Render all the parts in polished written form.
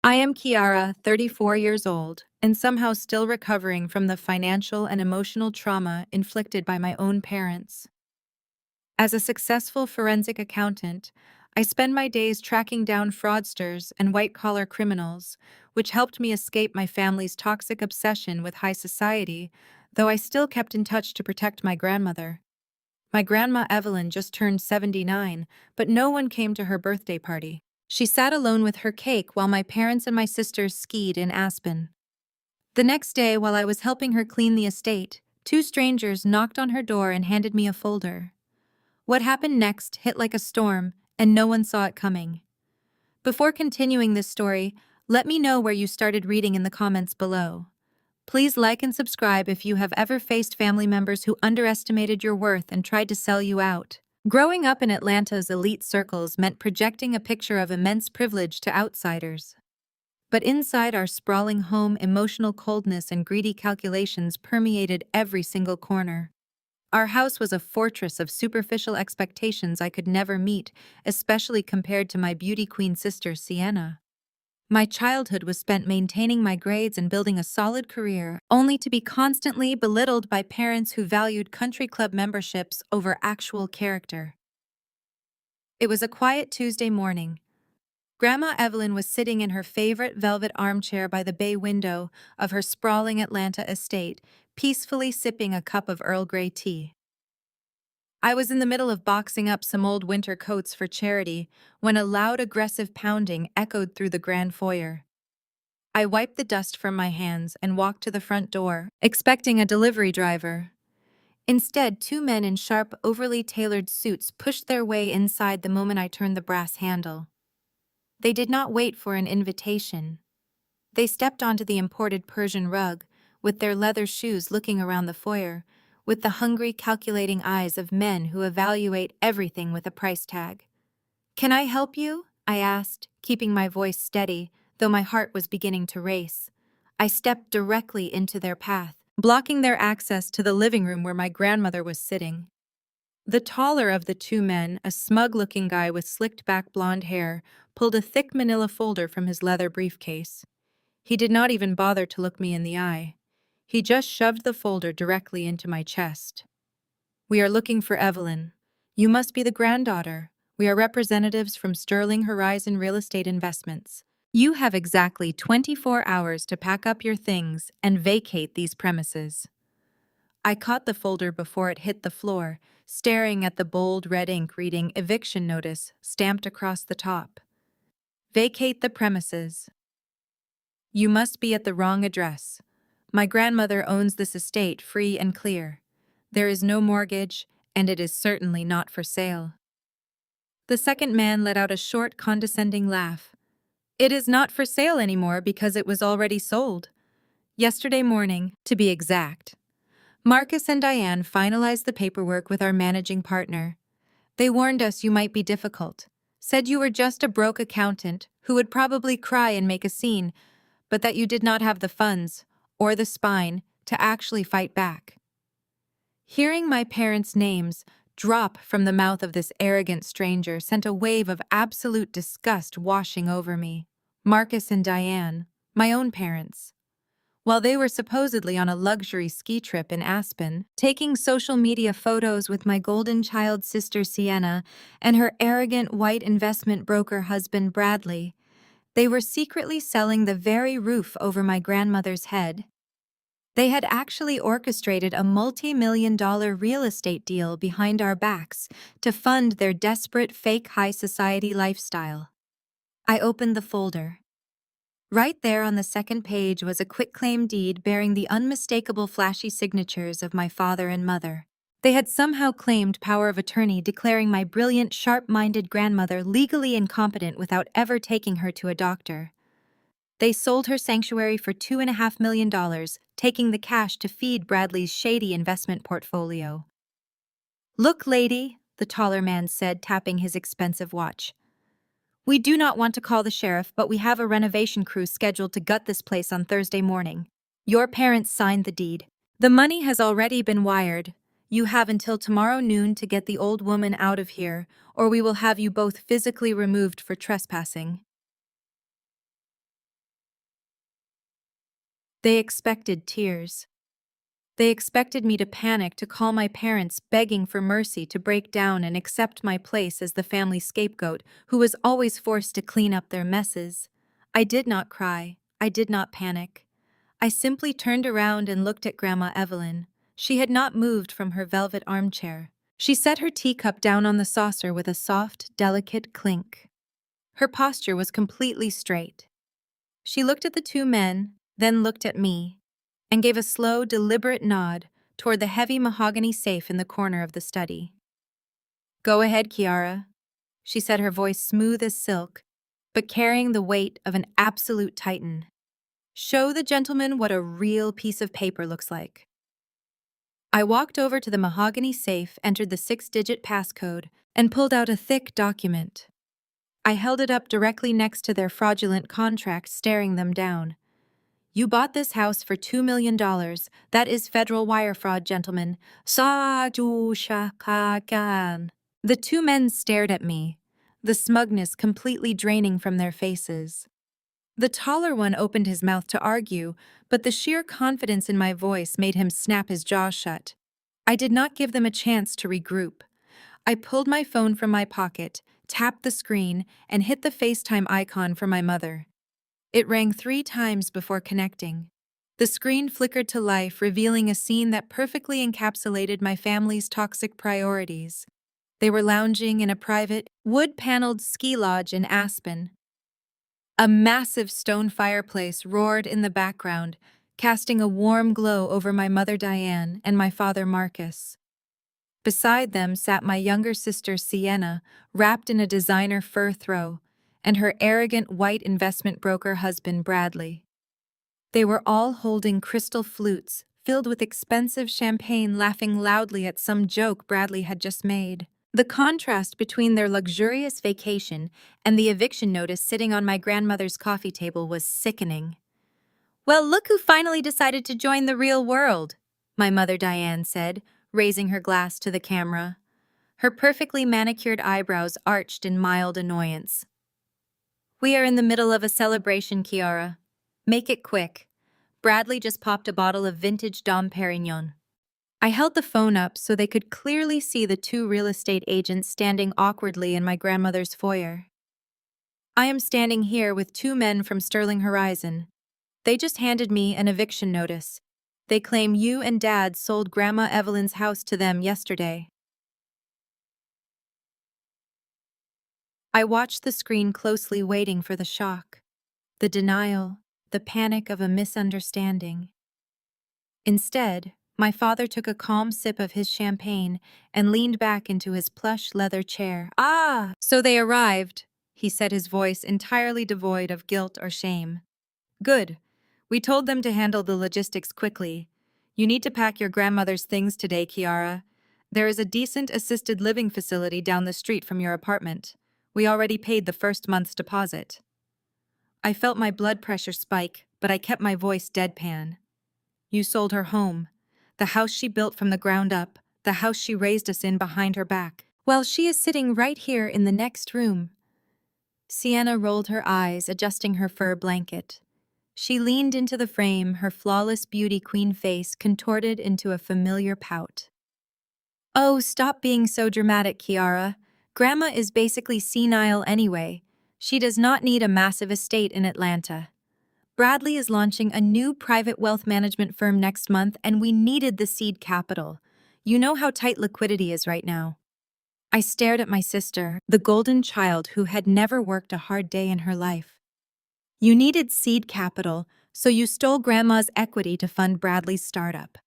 I am Kiara, 34 years old, and somehow still recovering from the financial and emotional trauma inflicted by my own parents. As a successful forensic accountant, I spend my days tracking down fraudsters and white-collar criminals, which helped me escape my family's toxic obsession with high society, though I still kept in touch to protect my grandmother. My grandma Evelyn just turned 79, but no one came to her birthday party. She sat alone with her cake while my parents and my sisters skied in Aspen. The next day, while I was helping her clean the estate, two strangers knocked on her door and handed me a folder. What happened next hit like a storm, and no one saw it coming. Before continuing this story, let me know where you started reading in the comments below. Please like and subscribe if you have ever faced family members who underestimated your worth and tried to sell you out. Growing up in Atlanta's elite circles meant projecting a picture of immense privilege to outsiders. But inside our sprawling home, emotional coldness and greedy calculations permeated every single corner. Our house was a fortress of superficial expectations I could never meet, especially compared to my beauty queen sister, Sienna. My childhood was spent maintaining my grades and building a solid career, only to be constantly belittled by parents who valued country club memberships over actual character. It was a quiet Tuesday morning. Grandma Evelyn was sitting in her favorite velvet armchair by the bay window of her sprawling Atlanta estate, peacefully sipping a cup of Earl Grey tea. I was in the middle of boxing up some old winter coats for charity when a loud, aggressive pounding echoed through the grand foyer. I wiped the dust from my hands and walked to the front door, expecting a delivery driver. Instead, two men in sharp, overly tailored suits pushed their way inside the moment I turned the brass handle. They did not wait for an invitation. They stepped onto the imported Persian rug, with their leather shoes looking around the foyer, with the hungry, calculating eyes of men who evaluate everything with a price tag. "Can I help you?" I asked, keeping my voice steady, though my heart was beginning to race. I stepped directly into their path, blocking their access to the living room where my grandmother was sitting. The taller of the two men, a smug-looking guy with slicked-back blonde hair, pulled a thick manila folder from his leather briefcase. He did not even bother to look me in the eye. He just shoved the folder directly into my chest. "We are looking for Evelyn. You must be the granddaughter. We are representatives from Sterling Horizon Real Estate Investments. You have exactly 24 hours to pack up your things and vacate these premises." I caught the folder before it hit the floor, staring at the bold red ink reading "Eviction Notice" stamped across the top. "Vacate the premises. You must be at the wrong address. My grandmother owns this estate free and clear. There is no mortgage, and it is certainly not for sale." The second man let out a short, condescending laugh. "It is not for sale anymore because it was already sold. Yesterday morning, to be exact. Marcus and Diane finalized the paperwork with our managing partner. They warned us you might be difficult, said you were just a broke accountant who would probably cry and make a scene, but that you did not have the funds, or the spine, to actually fight back." Hearing my parents' names drop from the mouth of this arrogant stranger sent a wave of absolute disgust washing over me. Marcus and Diane, my own parents. While they were supposedly on a luxury ski trip in Aspen, taking social media photos with my golden child sister Sienna and her arrogant white investment broker husband Bradley, they were secretly selling the very roof over my grandmother's head. They had actually orchestrated a multi-million-dollar real estate deal behind our backs to fund their desperate fake high society lifestyle. I opened the folder. Right there on the second page was a quitclaim deed bearing the unmistakable flashy signatures of my father and mother. They had somehow claimed power of attorney, declaring my brilliant, sharp-minded grandmother legally incompetent without ever taking her to a doctor. They sold her sanctuary for $2.5 million, taking the cash to feed Bradley's shady investment portfolio. "Look, lady," the taller man said, tapping his expensive watch. "We do not want to call the sheriff, but we have a renovation crew scheduled to gut this place on Thursday morning. Your parents signed the deed. The money has already been wired. You have until tomorrow noon to get the old woman out of here, or we will have you both physically removed for trespassing." They expected tears. They expected me to panic, to call my parents, begging for mercy, to break down and accept my place as the family scapegoat who was always forced to clean up their messes. I did not cry. I did not panic. I simply turned around and looked at Grandma Evelyn. She had not moved from her velvet armchair. She set her teacup down on the saucer with a soft, delicate clink. Her posture was completely straight. She looked at the two men, then looked at me, and gave a slow, deliberate nod toward the heavy mahogany safe in the corner of the study. "Go ahead, Kiara," she said, her voice smooth as silk, but carrying the weight of an absolute titan. "Show the gentleman what a real piece of paper looks like." I walked over to the mahogany safe, entered the 6-digit passcode, and pulled out a thick document. I held it up directly next to their fraudulent contract, staring them down. "You bought this house for $2 million. That is federal wire fraud, gentlemen. Sa-ju-sha-ka-kan." The two men stared at me, the smugness completely draining from their faces. The taller one opened his mouth to argue, but the sheer confidence in my voice made him snap his jaw shut. I did not give them a chance to regroup. I pulled my phone from my pocket, tapped the screen, and hit the FaceTime icon for my mother. It rang 3 times before connecting. The screen flickered to life, revealing a scene that perfectly encapsulated my family's toxic priorities. They were lounging in a private, wood-paneled ski lodge in Aspen. A massive stone fireplace roared in the background, casting a warm glow over my mother Diane and my father Marcus. Beside them sat my younger sister Sienna, wrapped in a designer fur throw, and her arrogant white investment broker husband Bradley. They were all holding crystal flutes filled with expensive champagne, laughing loudly at some joke Bradley had just made. The contrast between their luxurious vacation and the eviction notice sitting on my grandmother's coffee table was sickening. "Well, look who finally decided to join the real world," my mother Diane said, raising her glass to the camera. Her perfectly manicured eyebrows arched in mild annoyance. "We are in the middle of a celebration, Kiara. Make it quick. Bradley just popped a bottle of vintage Dom Perignon." I held the phone up so they could clearly see the 2 real estate agents standing awkwardly in my grandmother's foyer. "I am standing here with 2 men from Sterling Horizon. They just handed me an eviction notice. They claim you and Dad sold Grandma Evelyn's house to them yesterday." I watched the screen closely, waiting for the shock, the denial, the panic of a misunderstanding. Instead, my father took a calm sip of his champagne and leaned back into his plush leather chair. "Ah, so they arrived," he said, his voice entirely devoid of guilt or shame. "Good. We told them to handle the logistics quickly. You need to pack your grandmother's things today, Kiara. There is a decent assisted living facility down the street from your apartment. We already paid the first month's deposit." I felt my blood pressure spike, but I kept my voice deadpan. "You sold her home. The house she built from the ground up, the house she raised us in behind her back. Well, she is sitting right here in the next room." Sienna rolled her eyes, adjusting her fur blanket. She leaned into the frame, her flawless beauty queen face contorted into a familiar pout. "Oh, stop being so dramatic, Kiara. Grandma is basically senile anyway. She does not need a massive estate in Atlanta. Bradley is launching a new private wealth management firm next month, and we needed the seed capital. You know how tight liquidity is right now." I stared at my sister, the golden child who had never worked a hard day in her life. "You needed seed capital, so you stole Grandma's equity to fund Bradley's startup."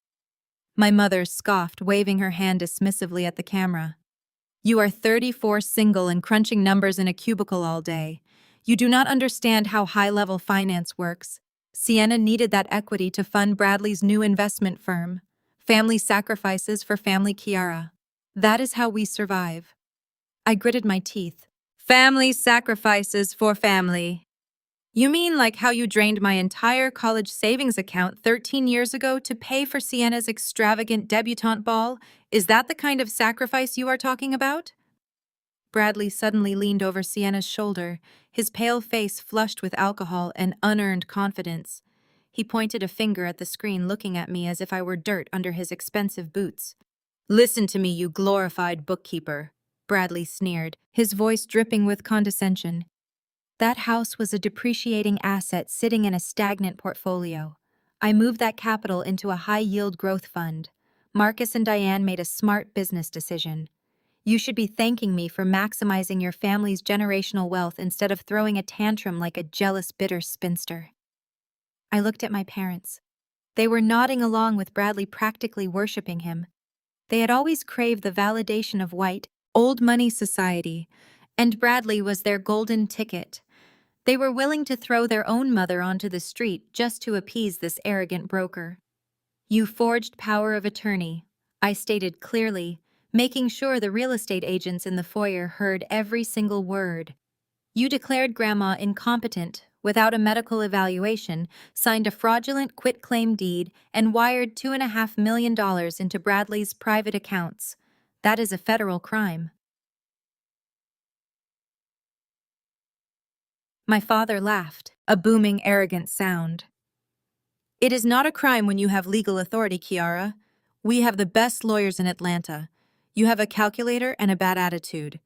My mother scoffed, waving her hand dismissively at the camera. "You are 34, single, and crunching numbers in a cubicle all day. You do not understand how high-level finance works. Sienna needed that equity to fund Bradley's new investment firm. Family sacrifices for family, Kiara. That is how we survive." I gritted my teeth. "Family sacrifices for family. You mean like how you drained my entire college savings account 13 years ago to pay for Sienna's extravagant debutante ball? Is that the kind of sacrifice you are talking about?" Bradley suddenly leaned over Sienna's shoulder, his pale face flushed with alcohol and unearned confidence. He pointed a finger at the screen, looking at me as if I were dirt under his expensive boots. "Listen to me, you glorified bookkeeper," Bradley sneered, his voice dripping with condescension. That house was a depreciating asset sitting in a stagnant portfolio. I moved that capital into a high-yield growth fund. Marcus and Diane made a smart business decision. You should be thanking me for maximizing your family's generational wealth instead of throwing a tantrum like a jealous, bitter spinster. I looked at my parents. They were nodding along with Bradley, practically worshiping him. They had always craved the validation of white, old money society, and Bradley was their golden ticket. They were willing to throw their own mother onto the street just to appease this arrogant broker. "You forged power of attorney," I stated clearly, making sure the real estate agents in the foyer heard every single word. "You declared Grandma incompetent without a medical evaluation, signed a fraudulent quitclaim deed, and wired $2.5 million into Bradley's private accounts. That is a federal crime." My father laughed, a booming, arrogant sound. "It is not a crime when you have legal authority, Kiara. We have the best lawyers in Atlanta. You have a calculator and a bad attitude.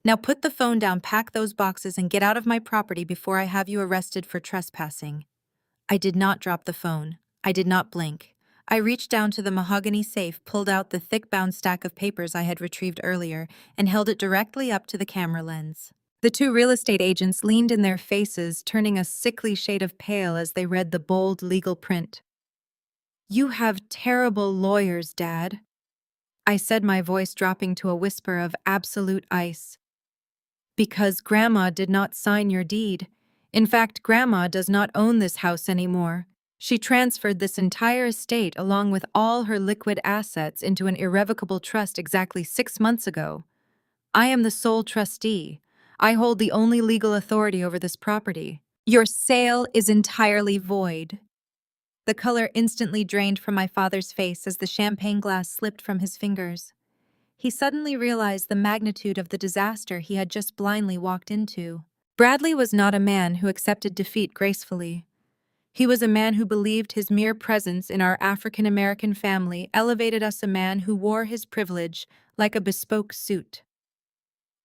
Now put the phone down, pack those boxes, and get out of my property before I have you arrested for trespassing." I did not drop the phone. I did not blink. I reached down to the mahogany safe, pulled out the thick-bound stack of papers I had retrieved earlier, and held it directly up to the camera lens. The two real estate agents leaned in their faces, turning a sickly shade of pale as they read the bold legal print. "You have terrible lawyers, Dad," I said, my voice dropping to a whisper of absolute ice. "Because Grandma did not sign your deed. In fact, Grandma does not own this house anymore. She transferred this entire estate along with all her liquid assets into an irrevocable trust exactly 6 months ago. I am the sole trustee. I hold the only legal authority over this property. Your sale is entirely void." The color instantly drained from my father's face as the champagne glass slipped from his fingers. He suddenly realized the magnitude of the disaster he had just blindly walked into. Bradley was not a man who accepted defeat gracefully. He was a man who believed his mere presence in our African-American family elevated us, a man who wore his privilege like a bespoke suit.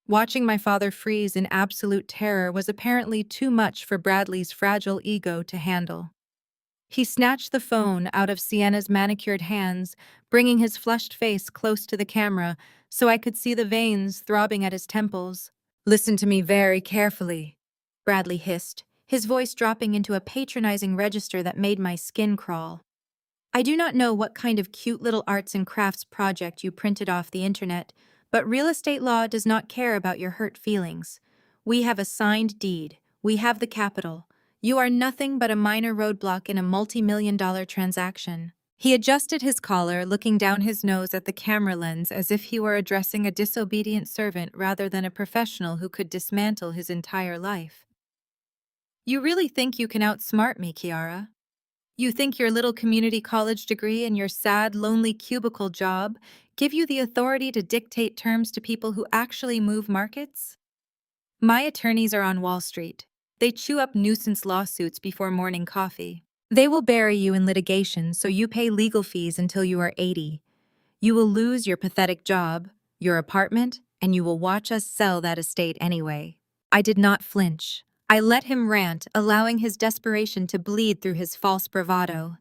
Watching my father freeze in absolute terror was apparently too much for Bradley's fragile ego to handle. He snatched the phone out of Sienna's manicured hands, bringing his flushed face close to the camera so I could see the veins throbbing at his temples. "Listen to me very carefully," Bradley hissed, his voice dropping into a patronizing register that made my skin crawl. "I do not know what kind of cute little arts and crafts project you printed off the internet, but real estate law does not care about your hurt feelings. We have a signed deed. We have the capital. You are nothing but a minor roadblock in a multi-million-dollar transaction." He adjusted his collar, looking down his nose at the camera lens as if he were addressing a disobedient servant rather than a professional who could dismantle his entire life. "You really think you can outsmart me, Kiara? You think your little community college degree and your sad, lonely cubicle job give you the authority to dictate terms to people who actually move markets? My attorneys are on Wall Street. They chew up nuisance lawsuits before morning coffee. They will bury you in litigation so you pay legal fees until you are 80. You will lose your pathetic job, your apartment, and you will watch us sell that estate anyway." I did not flinch. I let him rant, allowing his desperation to bleed through his false bravado.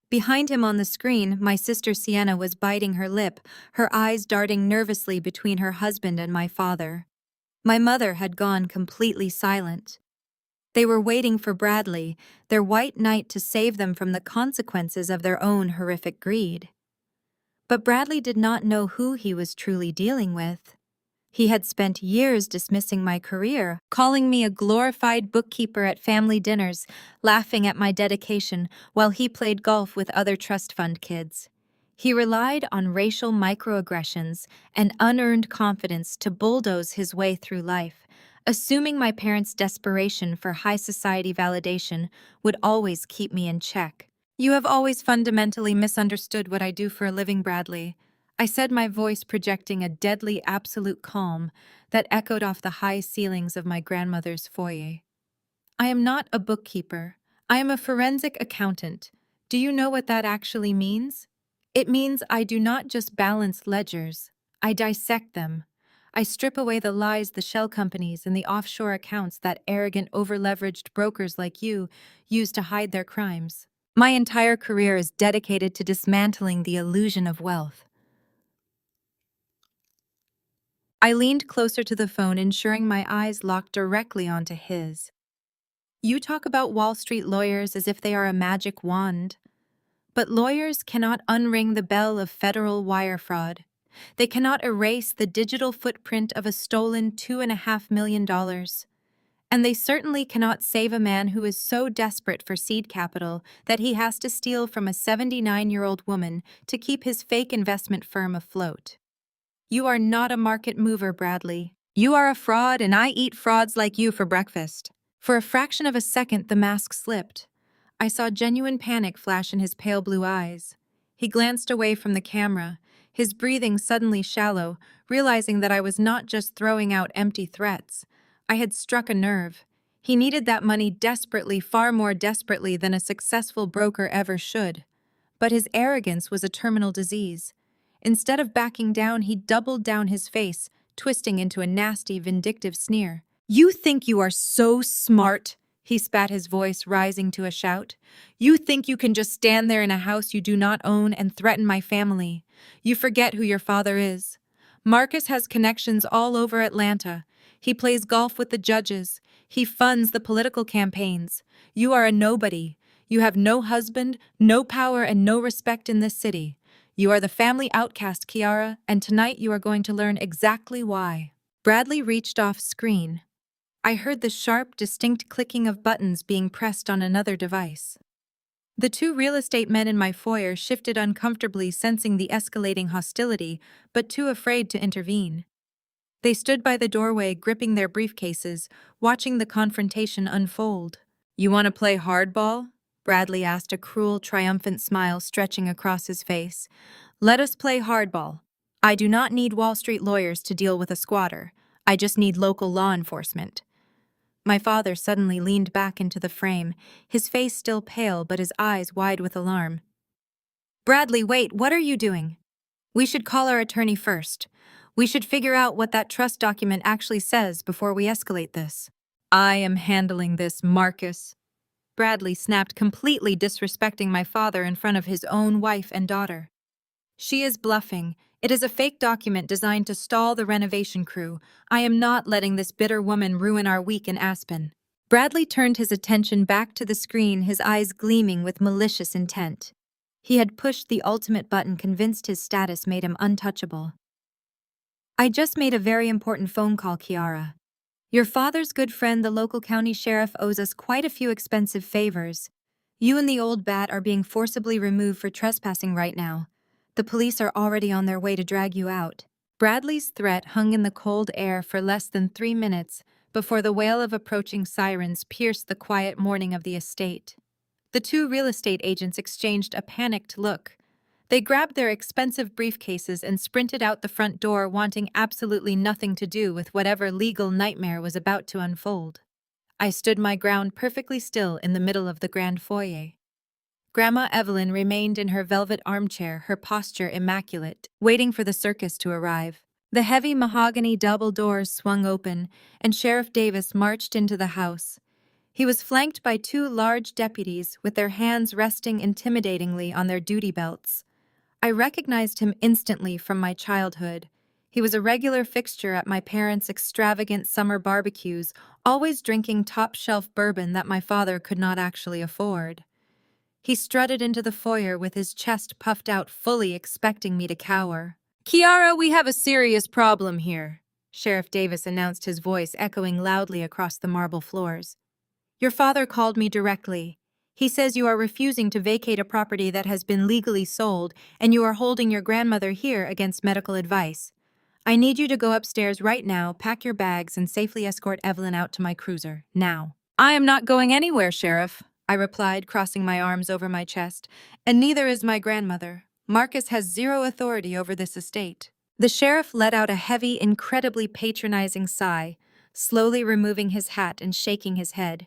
Behind him on the screen, my sister Sienna was biting her lip, her eyes darting nervously between her husband and my father. My mother had gone completely silent. They were waiting for Bradley, their white knight, to save them from the consequences of their own horrific greed. But Bradley did not know who he was truly dealing with. He had spent years dismissing my career, calling me a glorified bookkeeper at family dinners, laughing at my dedication while he played golf with other trust fund kids. He relied on racial microaggressions and unearned confidence to bulldoze his way through life, assuming my parents' desperation for high society validation would always keep me in check. "You have always fundamentally misunderstood what I do for a living, Bradley," I said, my voice projecting a deadly absolute calm that echoed off the high ceilings of my grandmother's foyer. "I am not a bookkeeper. I am a forensic accountant. Do you know what that actually means? It means I do not just balance ledgers, I dissect them. I strip away the lies the shell companies and the offshore accounts that arrogant, over-leveraged brokers like you use to hide their crimes. My entire career is dedicated to dismantling the illusion of wealth. I leaned closer to the phone, ensuring my eyes locked directly onto his. You talk about Wall Street lawyers as if they are a magic wand. But lawyers cannot unring the bell of federal wire fraud. They cannot erase the digital footprint of a stolen $2.5 million. And they certainly cannot save a man who is so desperate for seed capital that he has to steal from a 79-year-old woman to keep his fake investment firm afloat. You are not a market mover, Bradley. You are a fraud, and I eat frauds like you for breakfast. For a fraction of a second, the mask slipped. I saw genuine panic flash in his pale blue eyes. He glanced away from the camera, his breathing suddenly shallow, realizing that I was not just throwing out empty threats. I had struck a nerve. He needed that money desperately, far more desperately than a successful broker ever should. But his arrogance was a terminal disease. Instead of backing down, he doubled down his face, twisting into a nasty, vindictive sneer. "You think you are so smart?" He spat, his voice rising to a shout. "You think you can just stand there in a house you do not own and threaten my family? You forget who your father is. Marcus has connections all over Atlanta. He plays golf with the judges. He funds the political campaigns. You are a nobody. You have no husband, no power, and no respect in this city. You are the family outcast, Kiara, and tonight you are going to learn exactly why." Bradley reached off screen. I heard the sharp, distinct clicking of buttons being pressed on another device. The two real estate men in my foyer shifted uncomfortably, sensing the escalating hostility, but too afraid to intervene. They stood by the doorway, gripping their briefcases, watching the confrontation unfold. "You want to play hardball?" Bradley asked, a cruel, triumphant smile stretching across his face. "Let us play hardball. I do not need Wall Street lawyers to deal with a squatter. I just need local law enforcement." My father suddenly leaned back into the frame, his face still pale but his eyes wide with alarm. "Bradley, wait, what are you doing? We should call our attorney first. We should figure out what that trust document actually says before we escalate this." "I am handling this, Marcus." Bradley snapped, completely disrespecting my father in front of his own wife and daughter. "She is bluffing. It is a fake document designed to stall the renovation crew. I am not letting this bitter woman ruin our week in Aspen." Bradley turned his attention back to the screen, his eyes gleaming with malicious intent. He had pushed the ultimate button, convinced his status made him untouchable. "I just made a very important phone call, Kiara. Your father's good friend, the local county sheriff, owes us quite a few expensive favors. You and the old bat are being forcibly removed for trespassing right now. The police are already on their way to drag you out." Bradley's threat hung in the cold air for less than 3 minutes before the wail of approaching sirens pierced the quiet morning of the estate. The two real estate agents exchanged a panicked look. They grabbed their expensive briefcases and sprinted out the front door, wanting absolutely nothing to do with whatever legal nightmare was about to unfold. I stood my ground perfectly still in the middle of the grand foyer. Grandma Evelyn remained in her velvet armchair, her posture immaculate, waiting for the circus to arrive. The heavy mahogany double doors swung open, and Sheriff Davis marched into the house. He was flanked by 2 large deputies with their hands resting intimidatingly on their duty belts. I recognized him instantly from my childhood. He was a regular fixture at my parents' extravagant summer barbecues, always drinking top-shelf bourbon that my father could not actually afford. He strutted into the foyer with his chest puffed out, fully expecting me to cower. "Kiara, we have a serious problem here," Sheriff Davis announced, his voice echoing loudly across the marble floors. "Your father called me directly. He says you are refusing to vacate a property that has been legally sold, and you are holding your grandmother here against medical advice. I need you to go upstairs right now, pack your bags, and safely escort Evelyn out to my cruiser, now." "I am not going anywhere, Sheriff," I replied, crossing my arms over my chest, "and neither is my grandmother. Marcus has zero authority over this estate." The sheriff let out a heavy, incredibly patronizing sigh, slowly removing his hat and shaking his head.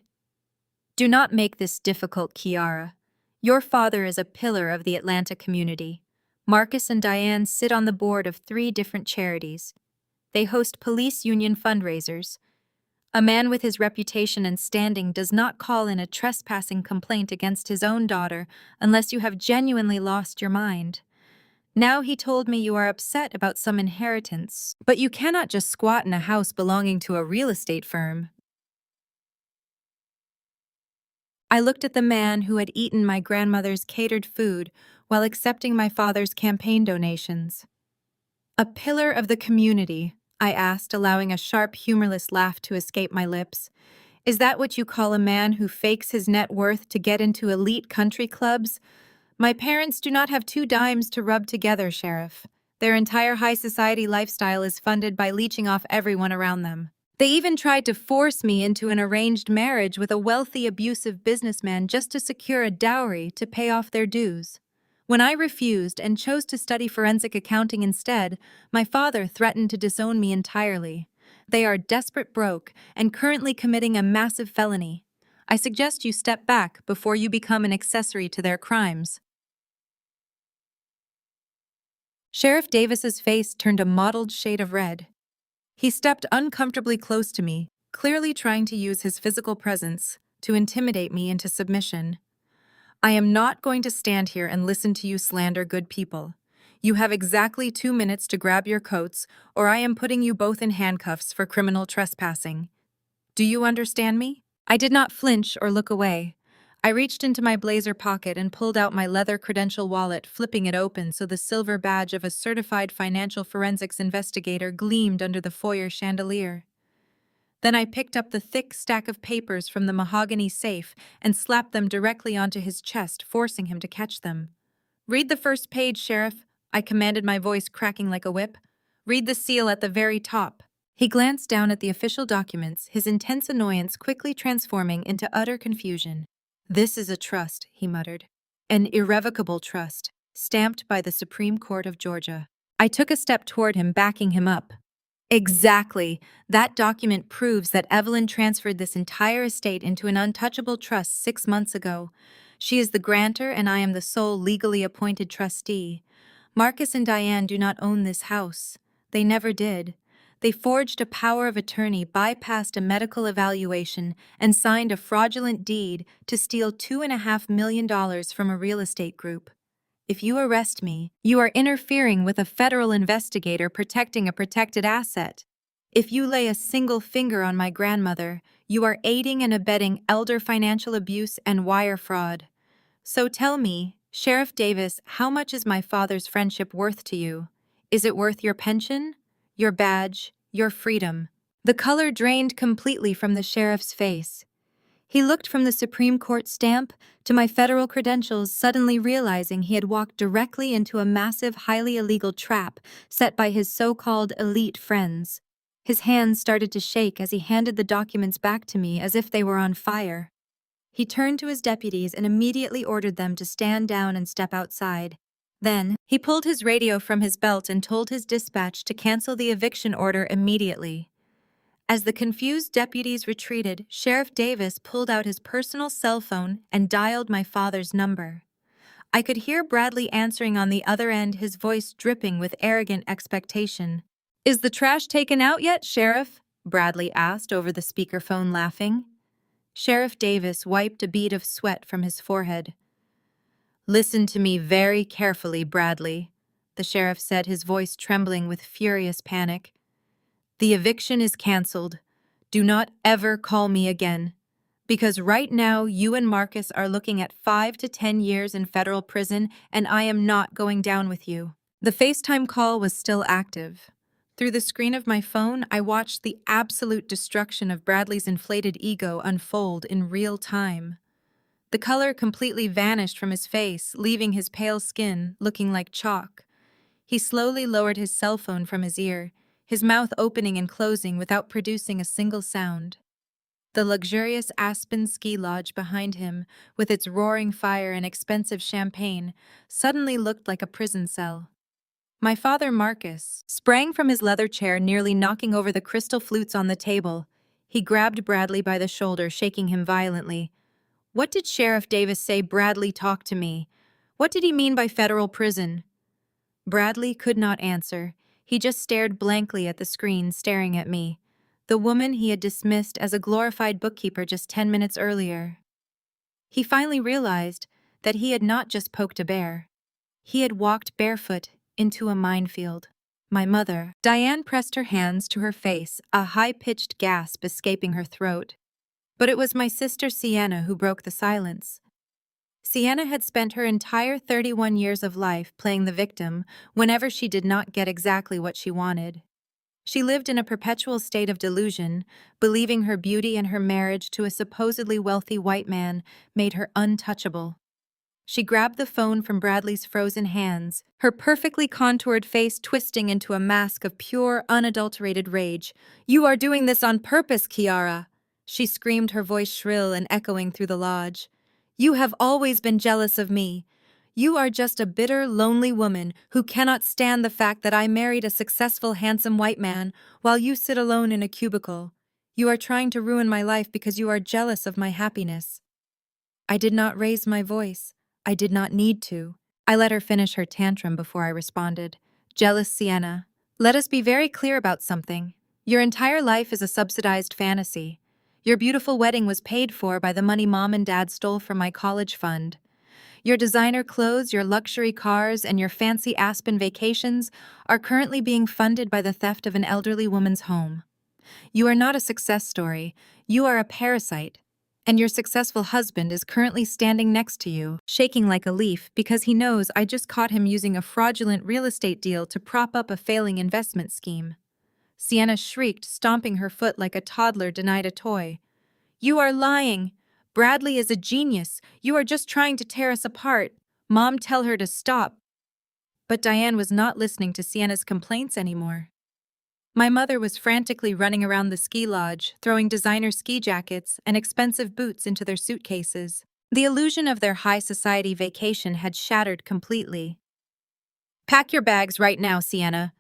Do not make this difficult, Kiara. Your father is a pillar of the Atlanta community. Marcus and Diane sit on the board of 3 different charities. They host police union fundraisers. A man with his reputation and standing does not call in a trespassing complaint against his own daughter unless you have genuinely lost your mind. Now he told me you are upset about some inheritance, but you cannot just squat in a house belonging to a real estate firm. I looked at the man who had eaten my grandmother's catered food while accepting my father's campaign donations. A pillar of the community, I asked, allowing a sharp, humorless laugh to escape my lips. Is that what you call a man who fakes his net worth to get into elite country clubs? My parents do not have 2 dimes to rub together, Sheriff. Their entire high society lifestyle is funded by leeching off everyone around them. They even tried to force me into an arranged marriage with a wealthy, abusive businessman just to secure a dowry to pay off their dues. When I refused and chose to study forensic accounting instead, my father threatened to disown me entirely. They are desperate broke and currently committing a massive felony. I suggest you step back before you become an accessory to their crimes. Sheriff Davis's face turned a mottled shade of red. He stepped uncomfortably close to me, clearly trying to use his physical presence to intimidate me into submission. I am not going to stand here and listen to you slander good people. You have exactly 2 minutes to grab your coats, or I am putting you both in handcuffs for criminal trespassing. Do you understand me? I did not flinch or look away. I reached into my blazer pocket and pulled out my leather credential wallet, flipping it open so the silver badge of a certified financial forensics investigator gleamed under the foyer chandelier. Then I picked up the thick stack of papers from the mahogany safe and slapped them directly onto his chest, forcing him to catch them. "Read the first page, Sheriff," I commanded, my voice cracking like a whip. "Read the seal at the very top." He glanced down at the official documents, his intense annoyance quickly transforming into utter confusion. "This is a trust," he muttered. "An irrevocable trust, stamped by the Supreme Court of Georgia." I took a step toward him, backing him up. "Exactly. That document proves that Evelyn transferred this entire estate into an untouchable trust 6 months ago. She is the grantor and I am the sole legally appointed trustee. Marcus and Diane do not own this house. They never did. They forged a power of attorney, bypassed a medical evaluation, and signed a fraudulent deed to steal $2.5 million from a real estate group. If you arrest me, you are interfering with a federal investigator protecting a protected asset. If you lay a single finger on my grandmother, you are aiding and abetting elder financial abuse and wire fraud. So tell me, Sheriff Davis, how much is my father's friendship worth to you? Is it worth your pension, your badge, your freedom? The color drained completely from the sheriff's face. He looked from the Supreme Court stamp to my federal credentials, suddenly realizing he had walked directly into a massive, highly illegal trap set by his so-called elite friends. His hands started to shake as he handed the documents back to me as if they were on fire. He turned to his deputies and immediately ordered them to stand down and step outside. Then, he pulled his radio from his belt and told his dispatch to cancel the eviction order immediately. As the confused deputies retreated, Sheriff Davis pulled out his personal cell phone and dialed my father's number. I could hear Bradley answering on the other end, his voice dripping with arrogant expectation. "Is the trash taken out yet, Sheriff?" Bradley asked over the speakerphone, laughing. Sheriff Davis wiped a bead of sweat from his forehead. "Listen to me very carefully, Bradley," the sheriff said, his voice trembling with furious panic. "The eviction is canceled. Do not ever call me again. Because right now, you and Marcus are looking at 5 to 10 years in federal prison, and I am not going down with you." The FaceTime call was still active. Through the screen of my phone, I watched the absolute destruction of Bradley's inflated ego unfold in real time. The color completely vanished from his face, leaving his pale skin looking like chalk. He slowly lowered his cell phone from his ear, his mouth opening and closing without producing a single sound. The luxurious Aspen ski lodge behind him, with its roaring fire and expensive champagne, suddenly looked like a prison cell. My father, Marcus, sprang from his leather chair, nearly knocking over the crystal flutes on the table. He grabbed Bradley by the shoulder, shaking him violently. What did Sheriff Davis say Bradley talked to me? What did he mean by federal prison? Bradley could not answer. He just stared blankly at the screen, staring at me, the woman he had dismissed as a glorified bookkeeper just 10 minutes earlier. He finally realized that he had not just poked a bear. He had walked barefoot into a minefield. My mother. Diane pressed her hands to her face, a high-pitched gasp escaping her throat. But it was my sister Sienna who broke the silence. Sienna had spent her entire 31 years of life playing the victim whenever she did not get exactly what she wanted. She lived in a perpetual state of delusion, believing her beauty and her marriage to a supposedly wealthy white man made her untouchable. She grabbed the phone from Bradley's frozen hands, her perfectly contoured face twisting into a mask of pure, unadulterated rage. "You are doing this on purpose, Kiara!" She screamed, her voice shrill and echoing through the lodge. "You have always been jealous of me. You are just a bitter, lonely woman who cannot stand the fact that I married a successful, handsome white man while you sit alone in a cubicle. You are trying to ruin my life because you are jealous of my happiness." I did not raise my voice. I did not need to. I let her finish her tantrum before I responded. "Jealous Sienna, let us be very clear about something. Your entire life is a subsidized fantasy. Your beautiful wedding was paid for by the money Mom and Dad stole from my college fund. Your designer clothes, your luxury cars, and your fancy Aspen vacations are currently being funded by the theft of an elderly woman's home. You are not a success story. You are a parasite. And your successful husband is currently standing next to you, shaking like a leaf because he knows I just caught him using a fraudulent real estate deal to prop up a failing investment scheme." Sienna shrieked, stomping her foot like a toddler denied a toy. "You are lying! Bradley is a genius! You are just trying to tear us apart! Mom, tell her to stop!" But Diane was not listening to Sienna's complaints anymore. My mother was frantically running around the ski lodge, throwing designer ski jackets and expensive boots into their suitcases. The illusion of their high society vacation had shattered completely. "Pack your bags right now, Sienna,"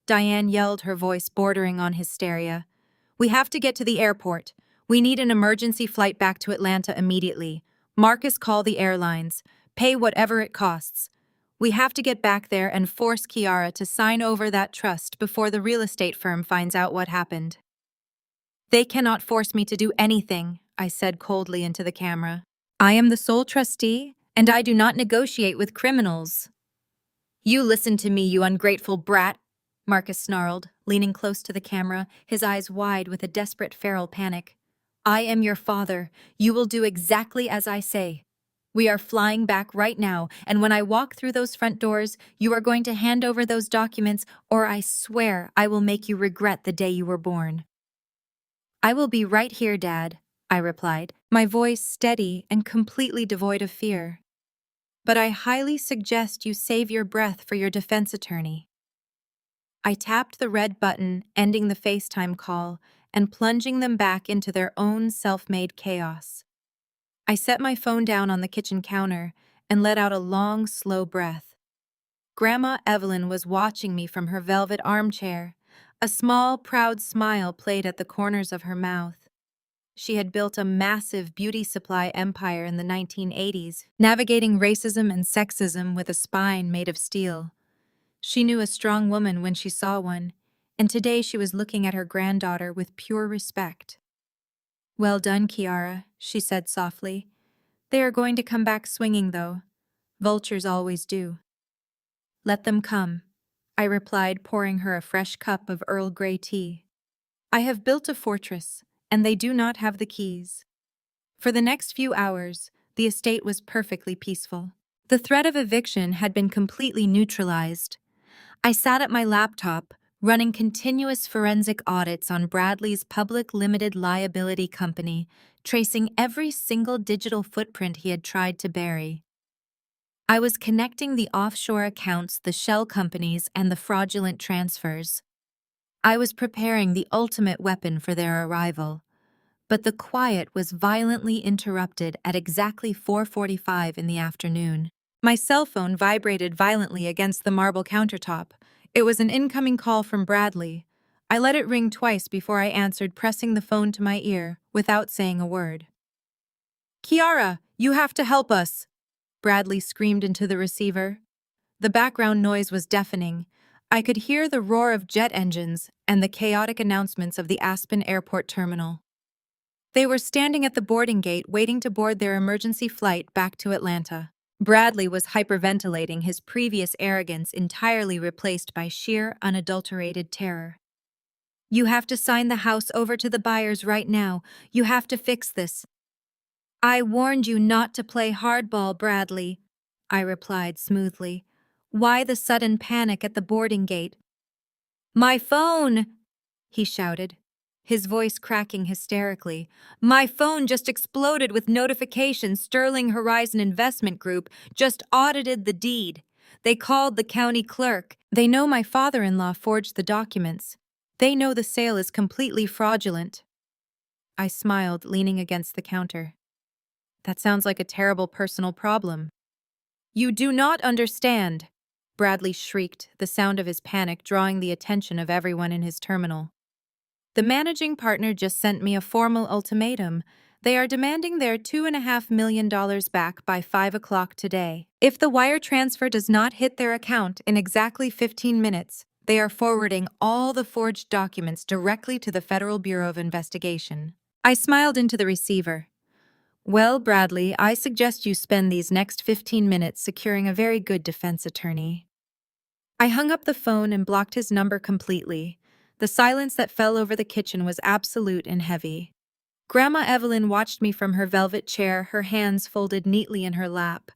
Diane yelled, her voice bordering on hysteria. "We have to get to the airport. We need an emergency flight back to Atlanta immediately. Marcus, call the airlines. Pay whatever it costs. We have to get back there and force Kiara to sign over that trust before the real estate firm finds out what happened." "They cannot force me to do anything," I said coldly into the camera. "I am the sole trustee, and I do not negotiate with criminals." "You listen to me, you ungrateful brat," Marcus snarled, leaning close to the camera, his eyes wide with a desperate feral panic. "I am your father. You will do exactly as I say. We are flying back right now, and when I walk through those front doors, you are going to hand over those documents, or I swear I will make you regret the day you were born." "I will be right here, Dad," I replied, my voice steady and completely devoid of fear. "But I highly suggest you save your breath for your defense attorney." I tapped the red button, ending the FaceTime call and plunging them back into their own self-made chaos. I set my phone down on the kitchen counter and let out a long, slow breath. Grandma Evelyn was watching me from her velvet armchair. A small, proud smile played at the corners of her mouth. She had built a massive beauty supply empire in the 1980s, navigating racism and sexism with a spine made of steel. She knew a strong woman when she saw one, and today she was looking at her granddaughter with pure respect. "Well done, Kiara," she said softly. "They are going to come back swinging, though. Vultures always do." "Let them come," I replied, pouring her a fresh cup of Earl Grey tea. "I have built a fortress, and they do not have the keys." For the next few hours, the estate was perfectly peaceful. The threat of eviction had been completely neutralized. I sat at my laptop, running continuous forensic audits on Bradley's public limited liability company, tracing every single digital footprint he had tried to bury. I was connecting the offshore accounts, the shell companies, and the fraudulent transfers. I was preparing the ultimate weapon for their arrival. But the quiet was violently interrupted at exactly 4:45 in the afternoon. My cell phone vibrated violently against the marble countertop. It was an incoming call from Bradley. I let it ring twice before I answered, pressing the phone to my ear without saying a word. Kiara, you have to help us, Bradley screamed into the receiver. The background noise was deafening. I could hear the roar of jet engines and the chaotic announcements of the Aspen airport terminal. They were standing at the boarding gate waiting to board their emergency flight back to Atlanta. Bradley was hyperventilating, his previous arrogance entirely replaced by sheer, unadulterated terror. You have to sign the house over to the buyers right now. You have to fix this. I warned you not to play hardball, Bradley, I replied smoothly. Why the sudden panic at the boarding gate? My phone! He shouted, his voice cracking hysterically. My phone just exploded with notifications. Sterling Horizon Investment Group just audited the deed. They called the county clerk. They know my father-in-law forged the documents. They know the sale is completely fraudulent. I smiled, leaning against the counter. That sounds like a terrible personal problem. You do not understand, Bradley shrieked, the sound of his panic drawing the attention of everyone in his terminal. The managing partner just sent me a formal ultimatum. They are demanding their $2.5 million back by 5 o'clock today. If the wire transfer does not hit their account in exactly 15 minutes, they are forwarding all the forged documents directly to the Federal Bureau of Investigation. I smiled into the receiver. Well, Bradley, I suggest you spend these next 15 minutes securing a very good defense attorney. I hung up the phone and blocked his number completely. The silence that fell over the kitchen was absolute and heavy. Grandma Evelyn watched me from her velvet chair, her hands folded neatly in her lap.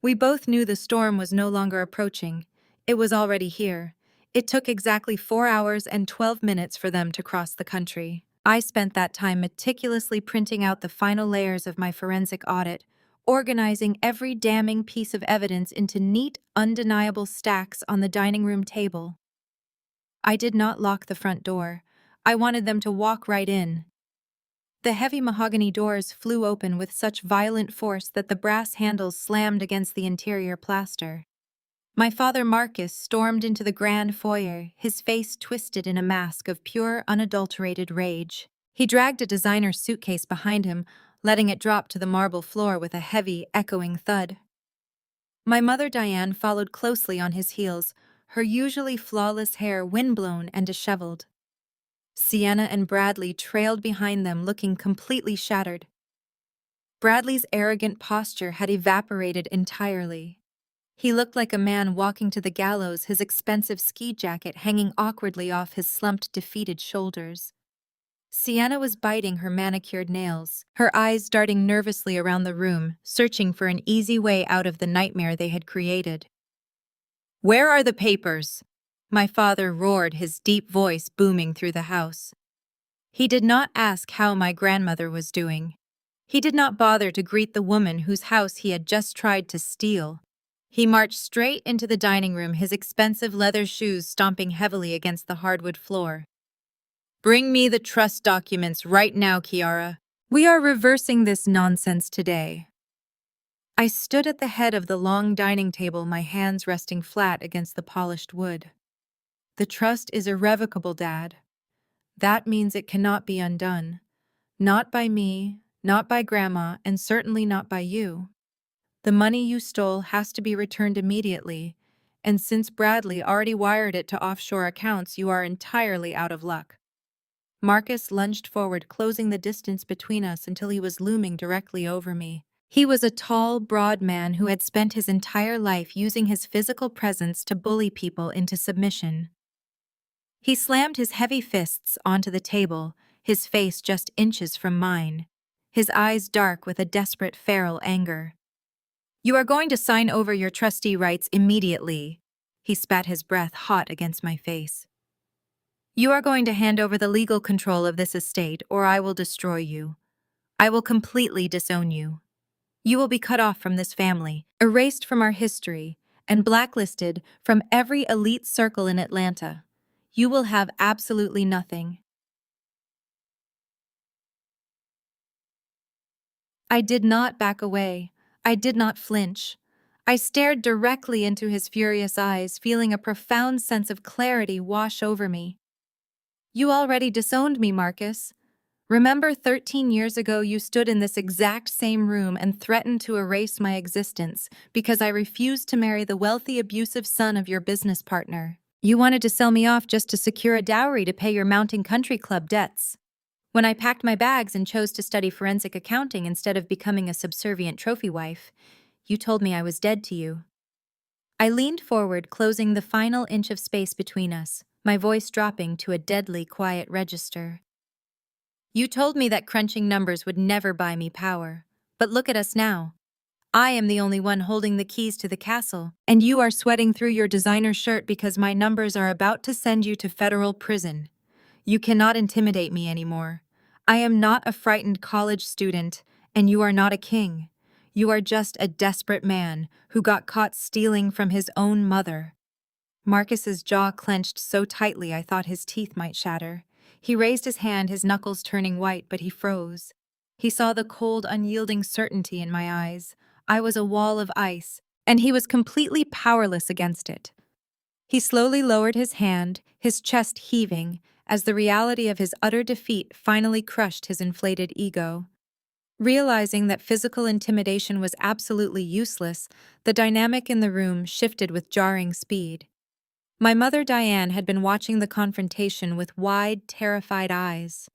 We both knew the storm was no longer approaching. It was already here. It took exactly 4 hours and 12 minutes for them to cross the country. I spent that time meticulously printing out the final layers of my forensic audit, organizing every damning piece of evidence into neat, undeniable stacks on the dining room table. I did not lock the front door. I wanted them to walk right in. The heavy mahogany doors flew open with such violent force that the brass handles slammed against the interior plaster. My father Marcus stormed into the grand foyer, his face twisted in a mask of pure, unadulterated rage. He dragged a designer suitcase behind him, letting it drop to the marble floor with a heavy, echoing thud. My mother Diane followed closely on his heels, her usually flawless hair windblown and disheveled. Sienna and Bradley trailed behind them, looking completely shattered. Bradley's arrogant posture had evaporated entirely. He looked like a man walking to the gallows, his expensive ski jacket hanging awkwardly off his slumped, defeated shoulders. Sienna was biting her manicured nails, her eyes darting nervously around the room, searching for an easy way out of the nightmare they had created. Where are the papers? My father roared, his deep voice booming through the house. He did not ask how my grandmother was doing. He did not bother to greet the woman whose house he had just tried to steal. He marched straight into the dining room, his expensive leather shoes stomping heavily against the hardwood floor. Bring me the trust documents right now, Kiara. We are reversing this nonsense today. I stood at the head of the long dining table, my hands resting flat against the polished wood. The trust is irrevocable, Dad. That means it cannot be undone. Not by me, not by Grandma, and certainly not by you. The money you stole has to be returned immediately, and since Bradley already wired it to offshore accounts, you are entirely out of luck. Marcus lunged forward, closing the distance between us until he was looming directly over me. He was a tall, broad man who had spent his entire life using his physical presence to bully people into submission. He slammed his heavy fists onto the table, his face just inches from mine, his eyes dark with a desperate, feral anger. You are going to sign over your trustee rights immediately. He spat his breath hot against my face. You are going to hand over the legal control of this estate, or I will destroy you. I will completely disown you. You will be cut off from this family, erased from our history, and blacklisted from every elite circle in Atlanta. You will have absolutely nothing. I did not back away. I did not flinch. I stared directly into his furious eyes, feeling a profound sense of clarity wash over me. You already disowned me, Marcus. Remember 13 years ago you stood in this exact same room and threatened to erase my existence because I refused to marry the wealthy, abusive son of your business partner. You wanted to sell me off just to secure a dowry to pay your mounting country club debts. When I packed my bags and chose to study forensic accounting instead of becoming a subservient trophy wife, you told me I was dead to you. I leaned forward, closing the final inch of space between us, my voice dropping to a deadly quiet register. You told me that crunching numbers would never buy me power. But look at us now. I am the only one holding the keys to the castle, and you are sweating through your designer shirt because my numbers are about to send you to federal prison. You cannot intimidate me anymore. I am not a frightened college student, and you are not a king. You are just a desperate man who got caught stealing from his own mother. Marcus's jaw clenched so tightly I thought his teeth might shatter. He raised his hand, his knuckles turning white, but he froze. He saw the cold, unyielding certainty in my eyes. I was a wall of ice, and he was completely powerless against it. He slowly lowered his hand, his chest heaving, as the reality of his utter defeat finally crushed his inflated ego. Realizing that physical intimidation was absolutely useless, the dynamic in the room shifted with jarring speed. My mother, Diane, had been watching the confrontation with wide, terrified eyes.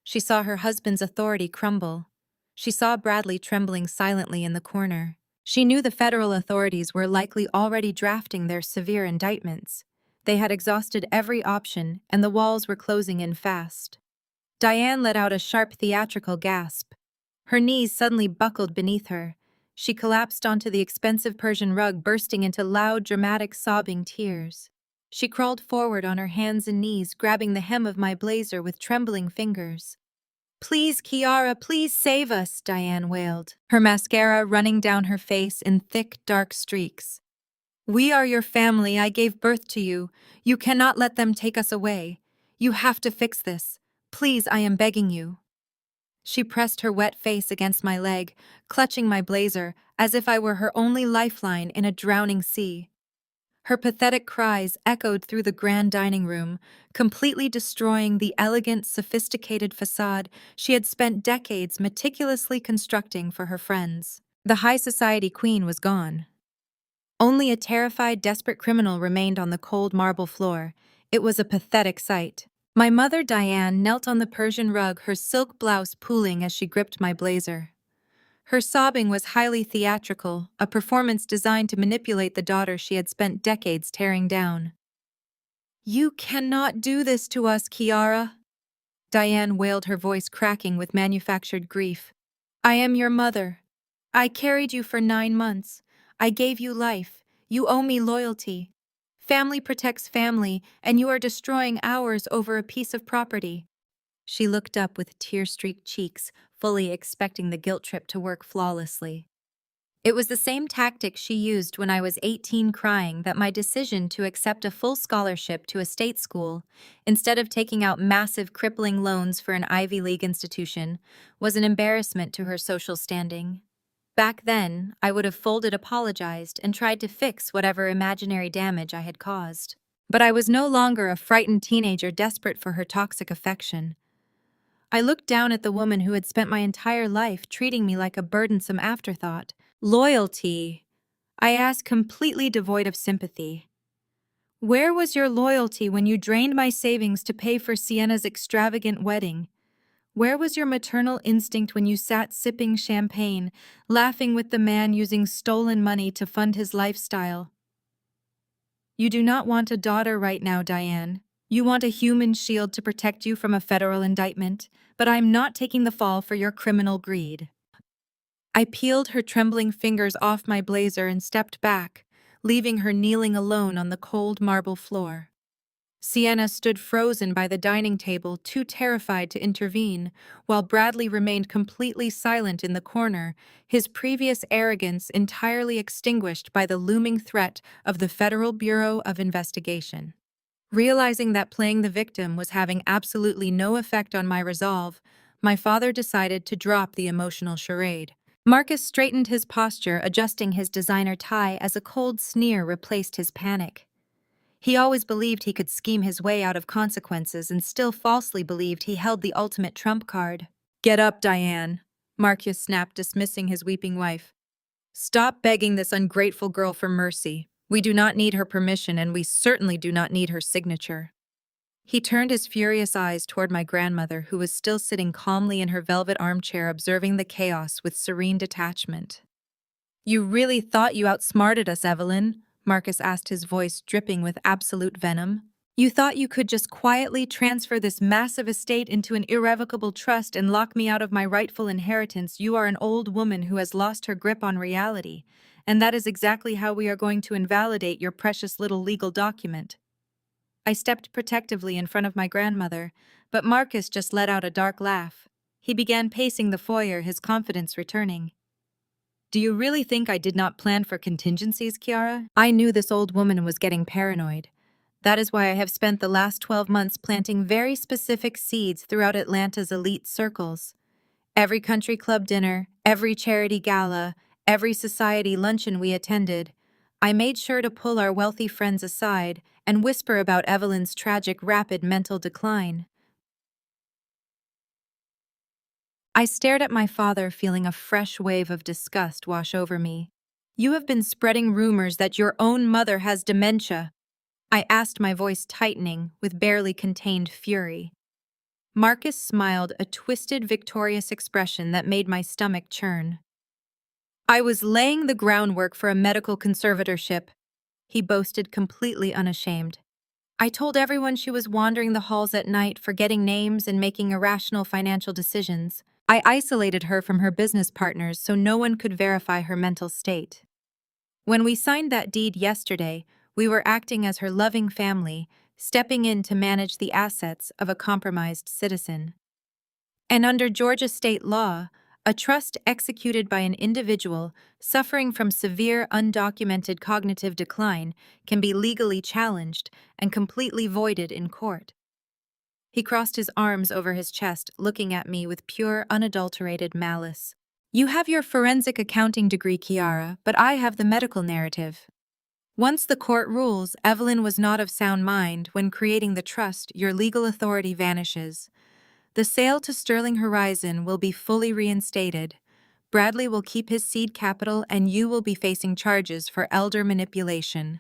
She saw her husband's authority crumble. She saw Bradley trembling silently in the corner. She knew the federal authorities were likely already drafting their severe indictments. They had exhausted every option, and the walls were closing in fast. Diane let out a sharp theatrical gasp. Her knees suddenly buckled beneath her. She collapsed onto the expensive Persian rug, bursting into loud, dramatic, sobbing tears. She crawled forward on her hands and knees, grabbing the hem of my blazer with trembling fingers. "Please, Kiara, please save us," Diane wailed, her mascara running down her face in thick, dark streaks. "We are your family. I gave birth to you. You cannot let them take us away. You have to fix this. Please, I am begging you." She pressed her wet face against my leg, clutching my blazer as if I were her only lifeline in a drowning sea. Her pathetic cries echoed through the grand dining room, completely destroying the elegant, sophisticated facade she had spent decades meticulously constructing for her friends. The high society queen was gone. Only a terrified, desperate criminal remained on the cold marble floor. It was a pathetic sight. My mother, Diane, knelt on the Persian rug, her silk blouse pooling as she gripped my blazer. Her sobbing was highly theatrical, a performance designed to manipulate the daughter she had spent decades tearing down. "You cannot do this to us, Kiara," Diane wailed, her voice cracking with manufactured grief. "I am your mother. I carried you for 9 months. I gave you life. You owe me loyalty. Family protects family, and you are destroying ours over a piece of property." She looked up with tear-streaked cheeks, fully expecting the guilt trip to work flawlessly. It was the same tactic she used when I was 18, crying that my decision to accept a full scholarship to a state school, instead of taking out massive, crippling loans for an Ivy League institution, was an embarrassment to her social standing. Back then, I would have folded, apologized, and tried to fix whatever imaginary damage I had caused. But I was no longer a frightened teenager desperate for her toxic affection. I looked down at the woman who had spent my entire life treating me like a burdensome afterthought. "Loyalty?" I asked, completely devoid of sympathy. "Where was your loyalty when you drained my savings to pay for Sienna's extravagant wedding? Where was your maternal instinct when you sat sipping champagne, laughing with the man using stolen money to fund his lifestyle?" You do not want a daughter right now, Diane. You want a human shield to protect you from a federal indictment, but I'm not taking the fall for your criminal greed. I peeled her trembling fingers off my blazer and stepped back, leaving her kneeling alone on the cold marble floor. Sienna stood frozen by the dining table, too terrified to intervene, while Bradley remained completely silent in the corner, his previous arrogance entirely extinguished by the looming threat of the Federal Bureau of Investigation. Realizing that playing the victim was having absolutely no effect on my resolve, my father decided to drop the emotional charade. Marcus straightened his posture, adjusting his designer tie as a cold sneer replaced his panic. He always believed he could scheme his way out of consequences and still falsely believed he held the ultimate trump card. "Get up, Diane," Marcus snapped, dismissing his weeping wife. "Stop begging this ungrateful girl for mercy. We do not need her permission, and we certainly do not need her signature." He turned his furious eyes toward my grandmother, who was still sitting calmly in her velvet armchair observing the chaos with serene detachment. "You really thought you outsmarted us, Evelyn?" Marcus asked, his voice dripping with absolute venom. "You thought you could just quietly transfer this massive estate into an irrevocable trust and lock me out of my rightful inheritance? You are an old woman who has lost her grip on reality, and that is exactly how we are going to invalidate your precious little legal document." I stepped protectively in front of my grandmother, but Marcus just let out a dark laugh. He began pacing the foyer, his confidence returning. "Do you really think I did not plan for contingencies, Kiara? I knew this old woman was getting paranoid. That is why I have spent the last 12 months planting very specific seeds throughout Atlanta's elite circles. Every country club dinner, every charity gala, every society luncheon we attended, I made sure to pull our wealthy friends aside and whisper about Evelyn's tragic, rapid mental decline." I stared at my father, feeling a fresh wave of disgust wash over me. "You have been spreading rumors that your own mother has dementia," I asked, my voice tightening with barely contained fury. Marcus smiled, a twisted, victorious expression that made my stomach churn. "I was laying the groundwork for a medical conservatorship," he boasted, completely unashamed. "I told everyone she was wandering the halls at night, forgetting names and making irrational financial decisions. I isolated her from her business partners so no one could verify her mental state. When we signed that deed yesterday, we were acting as her loving family, stepping in to manage the assets of a compromised citizen. And under Georgia state law, a trust executed by an individual suffering from severe undocumented cognitive decline can be legally challenged and completely voided in court." He crossed his arms over his chest, looking at me with pure, unadulterated malice. "You have your forensic accounting degree, Kiara, but I have the medical narrative. Once the court rules Evelyn was not of sound mind when creating the trust, your legal authority vanishes. The sale to Sterling Horizon will be fully reinstated. Bradley will keep his seed capital and you will be facing charges for elder manipulation."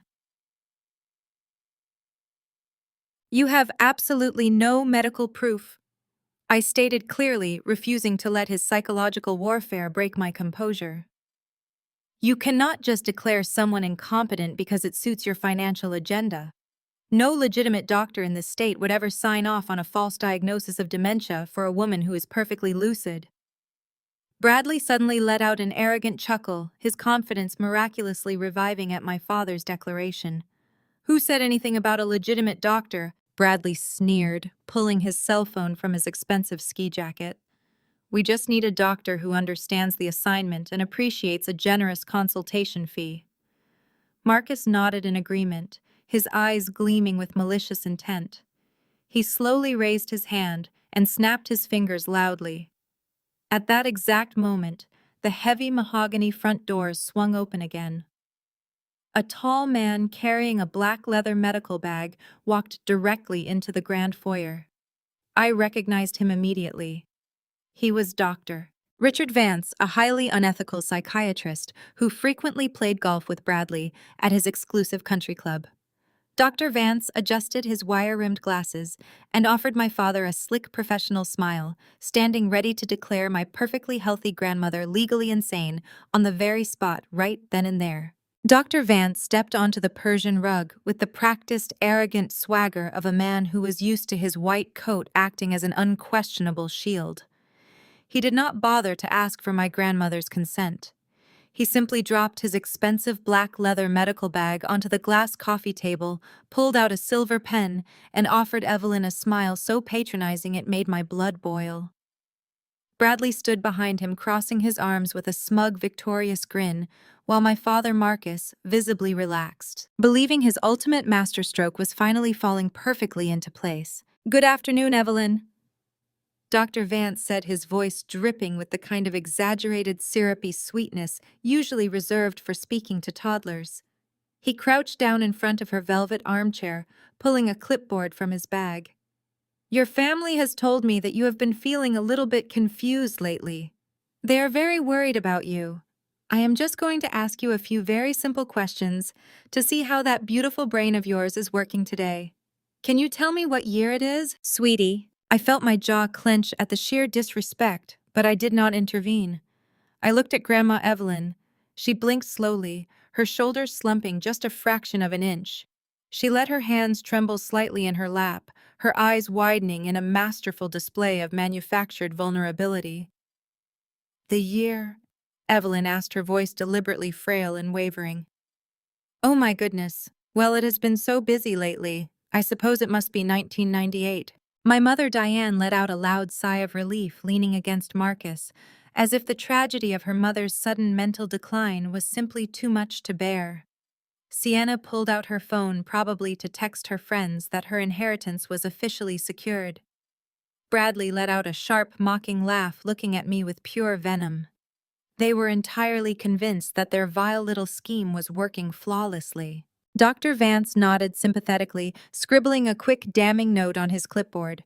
"You have absolutely no medical proof," I stated clearly, refusing to let his psychological warfare break my composure. "You cannot just declare someone incompetent because it suits your financial agenda. No legitimate doctor in this state would ever sign off on a false diagnosis of dementia for a woman who is perfectly lucid." Bradley suddenly let out an arrogant chuckle, his confidence miraculously reviving at my father's declaration. "Who said anything about a legitimate doctor?" Bradley sneered, pulling his cell phone from his expensive ski jacket. "We just need a doctor who understands the assignment and appreciates a generous consultation fee." Marcus nodded in agreement, his eyes gleaming with malicious intent. He slowly raised his hand and snapped his fingers loudly. At that exact moment, the heavy mahogany front doors swung open again. A tall man carrying a black leather medical bag walked directly into the grand foyer. I recognized him immediately. He was Dr. Richard Vance, a highly unethical psychiatrist who frequently played golf with Bradley at his exclusive country club. Dr. Vance adjusted his wire-rimmed glasses and offered my father a slick professional smile, standing ready to declare my perfectly healthy grandmother legally insane on the very spot right then and there. Dr. Vance stepped onto the Persian rug with the practiced, arrogant swagger of a man who was used to his white coat acting as an unquestionable shield. He did not bother to ask for my grandmother's consent. He simply dropped his expensive black leather medical bag onto the glass coffee table, pulled out a silver pen, and offered Evelyn a smile so patronizing it made my blood boil. Bradley stood behind him, crossing his arms with a smug, victorious grin, while my father Marcus visibly relaxed, believing his ultimate masterstroke was finally falling perfectly into place. "Good afternoon, Evelyn," Dr. Vance said, his voice dripping with the kind of exaggerated syrupy sweetness usually reserved for speaking to toddlers. He crouched down in front of her velvet armchair, pulling a clipboard from his bag. Your family has told me that you have been feeling a little bit confused lately. They are very worried about you. I am just going to ask you a few very simple questions to see how that beautiful brain of yours is working today. Can you tell me what year it is, sweetie? I felt my jaw clench at the sheer disrespect, but I did not intervene. I looked at Grandma Evelyn. She blinked slowly, her shoulders slumping just a fraction of an inch. She let her hands tremble slightly in her lap, her eyes widening in a masterful display of manufactured vulnerability. The year? Evelyn asked, her voice deliberately frail and wavering. Oh my goodness. Well, it has been so busy lately. I suppose it must be 1998. My mother Diane let out a loud sigh of relief, leaning against Marcus, as if the tragedy of her mother's sudden mental decline was simply too much to bear. Sienna pulled out her phone, probably to text her friends that her inheritance was officially secured. Bradley let out a sharp, mocking laugh, looking at me with pure venom. They were entirely convinced that their vile little scheme was working flawlessly. Dr. Vance nodded sympathetically, scribbling a quick damning note on his clipboard.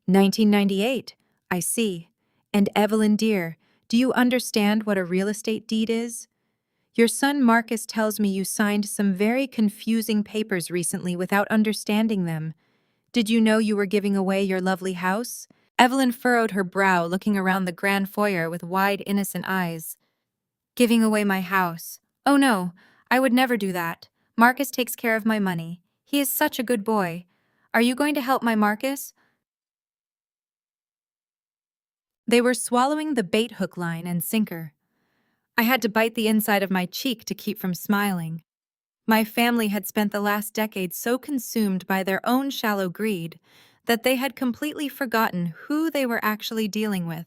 1998, I see. And Evelyn dear, do you understand what a real estate deed is? Your son Marcus tells me you signed some very confusing papers recently without understanding them. Did you know you were giving away your lovely house? Evelyn furrowed her brow, looking around the grand foyer with wide, innocent eyes. Giving away my house. Oh no, I would never do that. Marcus takes care of my money. He is such a good boy. Are you going to help my Marcus? They were swallowing the bait hook, line, and sinker. I had to bite the inside of my cheek to keep from smiling. My family had spent the last decade so consumed by their own shallow greed that they had completely forgotten who they were actually dealing with.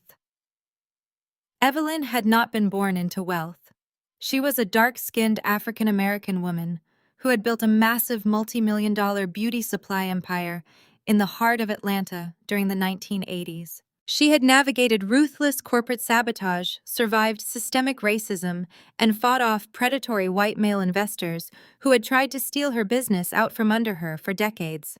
Evelyn had not been born into wealth. She was a dark-skinned African-American woman who had built a massive multi-million-dollar beauty supply empire in the heart of Atlanta during the 1980s. She had navigated ruthless corporate sabotage, survived systemic racism, and fought off predatory white male investors who had tried to steal her business out from under her for decades.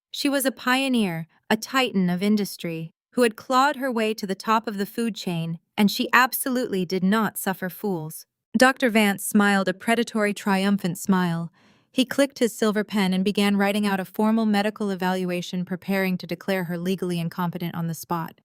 She was a pioneer, a titan of industry, who had clawed her way to the top of the food chain, and she absolutely did not suffer fools. Dr. Vance smiled a predatory, triumphant smile. He clicked his silver pen and began writing out a formal medical evaluation, preparing to declare her legally incompetent on the spot.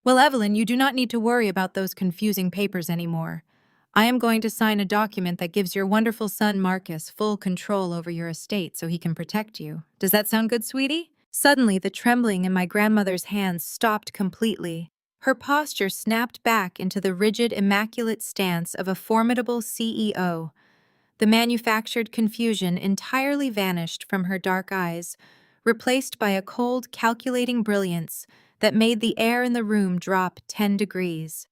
Well, Evelyn, you do not need to worry about those confusing papers anymore. I am going to sign a document that gives your wonderful son Marcus full control over your estate so he can protect you. Does that sound good, sweetie? Suddenly, the trembling in my grandmother's hands stopped completely. Her posture snapped back into the rigid, immaculate stance of a formidable CEO. The manufactured confusion entirely vanished from her dark eyes, replaced by a cold, calculating brilliance that made the air in the room drop 10 degrees.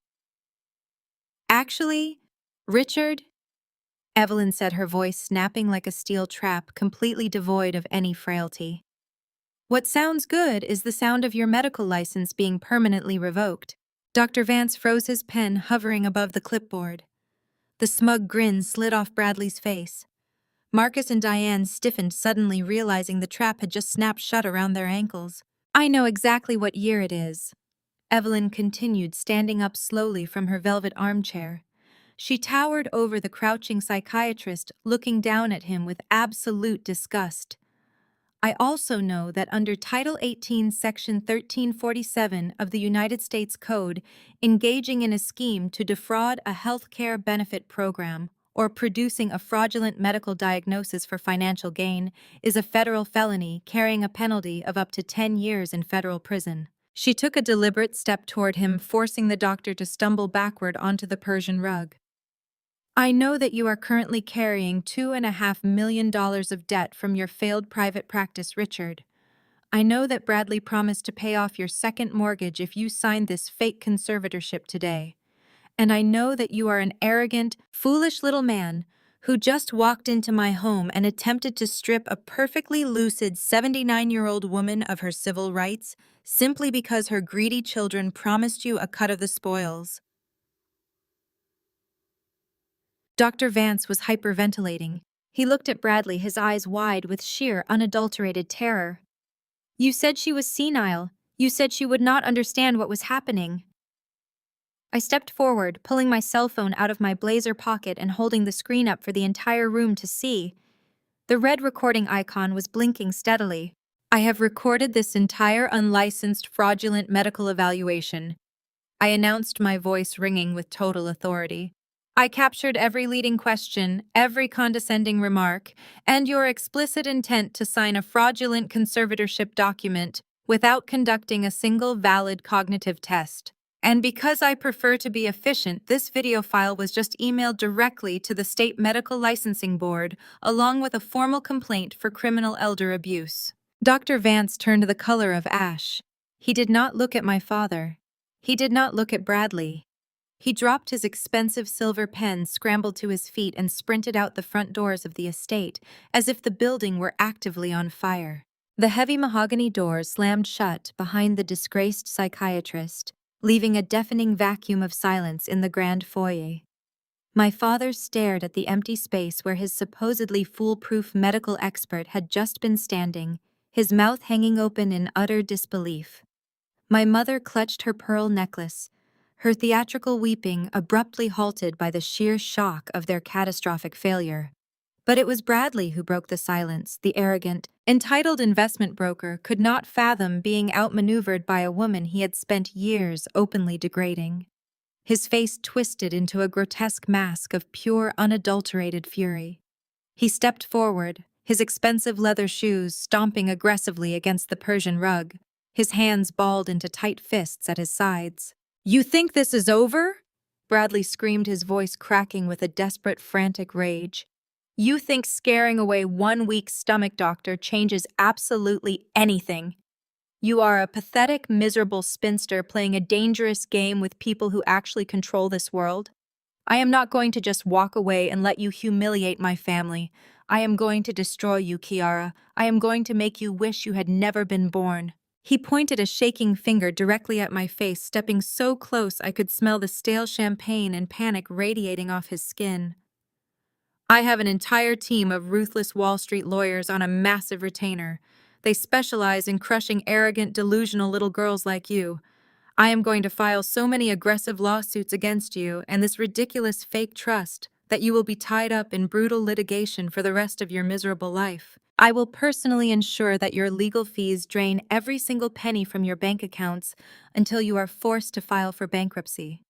Actually, Richard, Evelyn said, her voice snapping like a steel trap, completely devoid of any frailty. What sounds good is the sound of your medical license being permanently revoked. Dr. Vance froze his pen, hovering above the clipboard. The smug grin slid off Bradley's face. Marcus and Diane stiffened, suddenly realizing the trap had just snapped shut around their ankles. I know exactly what year it is, Evelyn continued, standing up slowly from her velvet armchair. She towered over the crouching psychiatrist, looking down at him with absolute disgust. I also know that under Title 18, Section 1347 of the United States Code, engaging in a scheme to defraud a health care benefit program or producing a fraudulent medical diagnosis for financial gain is a federal felony carrying a penalty of up to 10 years in federal prison. She took a deliberate step toward him, forcing the doctor to stumble backward onto the Persian rug. I know that you are currently carrying $2.5 million of debt from your failed private practice, Richard. I know that Bradley promised to pay off your second mortgage if you signed this fake conservatorship today. And I know that you are an arrogant, foolish little man who just walked into my home and attempted to strip a perfectly lucid 79-year-old woman of her civil rights simply because her greedy children promised you a cut of the spoils. Dr. Vance was hyperventilating. He looked at Bradley, his eyes wide with sheer, unadulterated terror. "You said she was senile. You said she would not understand what was happening." I stepped forward, pulling my cell phone out of my blazer pocket and holding the screen up for the entire room to see. The red recording icon was blinking steadily. "I have recorded this entire unlicensed, fraudulent medical evaluation," I announced, my voice ringing with total authority. "I captured every leading question, every condescending remark, and your explicit intent to sign a fraudulent conservatorship document without conducting a single valid cognitive test. And because I prefer to be efficient, this video file was just emailed directly to the State Medical Licensing Board, along with a formal complaint for criminal elder abuse." Dr. Vance turned the color of ash. He did not look at my father. He did not look at Bradley. He dropped his expensive silver pen, scrambled to his feet, and sprinted out the front doors of the estate, as if the building were actively on fire. The heavy mahogany doors slammed shut behind the disgraced psychiatrist, leaving a deafening vacuum of silence in the grand foyer. My father stared at the empty space where his supposedly foolproof medical expert had just been standing, his mouth hanging open in utter disbelief. My mother clutched her pearl necklace, her theatrical weeping abruptly halted by the sheer shock of their catastrophic failure. But it was Bradley who broke the silence. The arrogant, entitled investment broker could not fathom being outmaneuvered by a woman he had spent years openly degrading. His face twisted into a grotesque mask of pure, unadulterated fury. He stepped forward, his expensive leather shoes stomping aggressively against the Persian rug, his hands balled into tight fists at his sides. "You think this is over?" Bradley screamed, his voice cracking with a desperate, frantic rage. "You think scaring away one weak stomach doctor changes absolutely anything? You are a pathetic, miserable spinster playing a dangerous game with people who actually control this world. I am not going to just walk away and let you humiliate my family. I am going to destroy you, Kiara. I am going to make you wish you had never been born." He pointed a shaking finger directly at my face, stepping so close I could smell the stale champagne and panic radiating off his skin. "I have an entire team of ruthless Wall Street lawyers on a massive retainer. They specialize in crushing arrogant, delusional little girls like you. I am going to file so many aggressive lawsuits against you and this ridiculous fake trust that you will be tied up in brutal litigation for the rest of your miserable life. I will personally ensure that your legal fees drain every single penny from your bank accounts until you are forced to file for bankruptcy.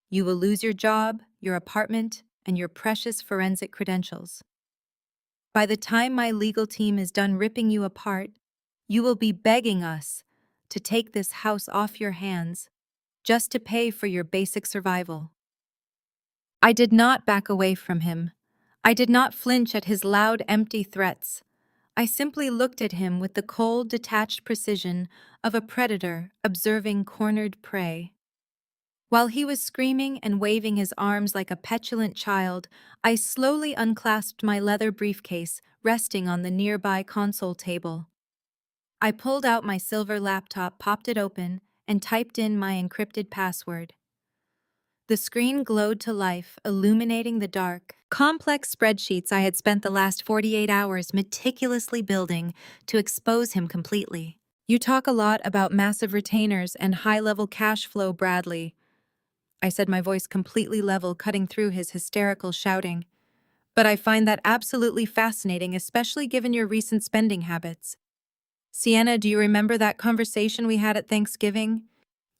You will lose your job, your apartment, and your precious forensic credentials. By the time my legal team is done ripping you apart, you will be begging us to take this house off your hands just to pay for your basic survival." I did not back away from him. I did not flinch at his loud, empty threats. I simply looked at him with the cold, detached precision of a predator observing cornered prey. While he was screaming and waving his arms like a petulant child, I slowly unclasped my leather briefcase resting on the nearby console table. I pulled out my silver laptop, popped it open, and typed in my encrypted password. The screen glowed to life, illuminating the dark, complex spreadsheets I had spent the last 48 hours meticulously building to expose him completely. "You talk a lot about massive retainers and high-level cash flow, Bradley," I said, my voice completely level, cutting through his hysterical shouting. "But I find that absolutely fascinating, especially given your recent spending habits. Sienna, do you remember that conversation we had at Thanksgiving?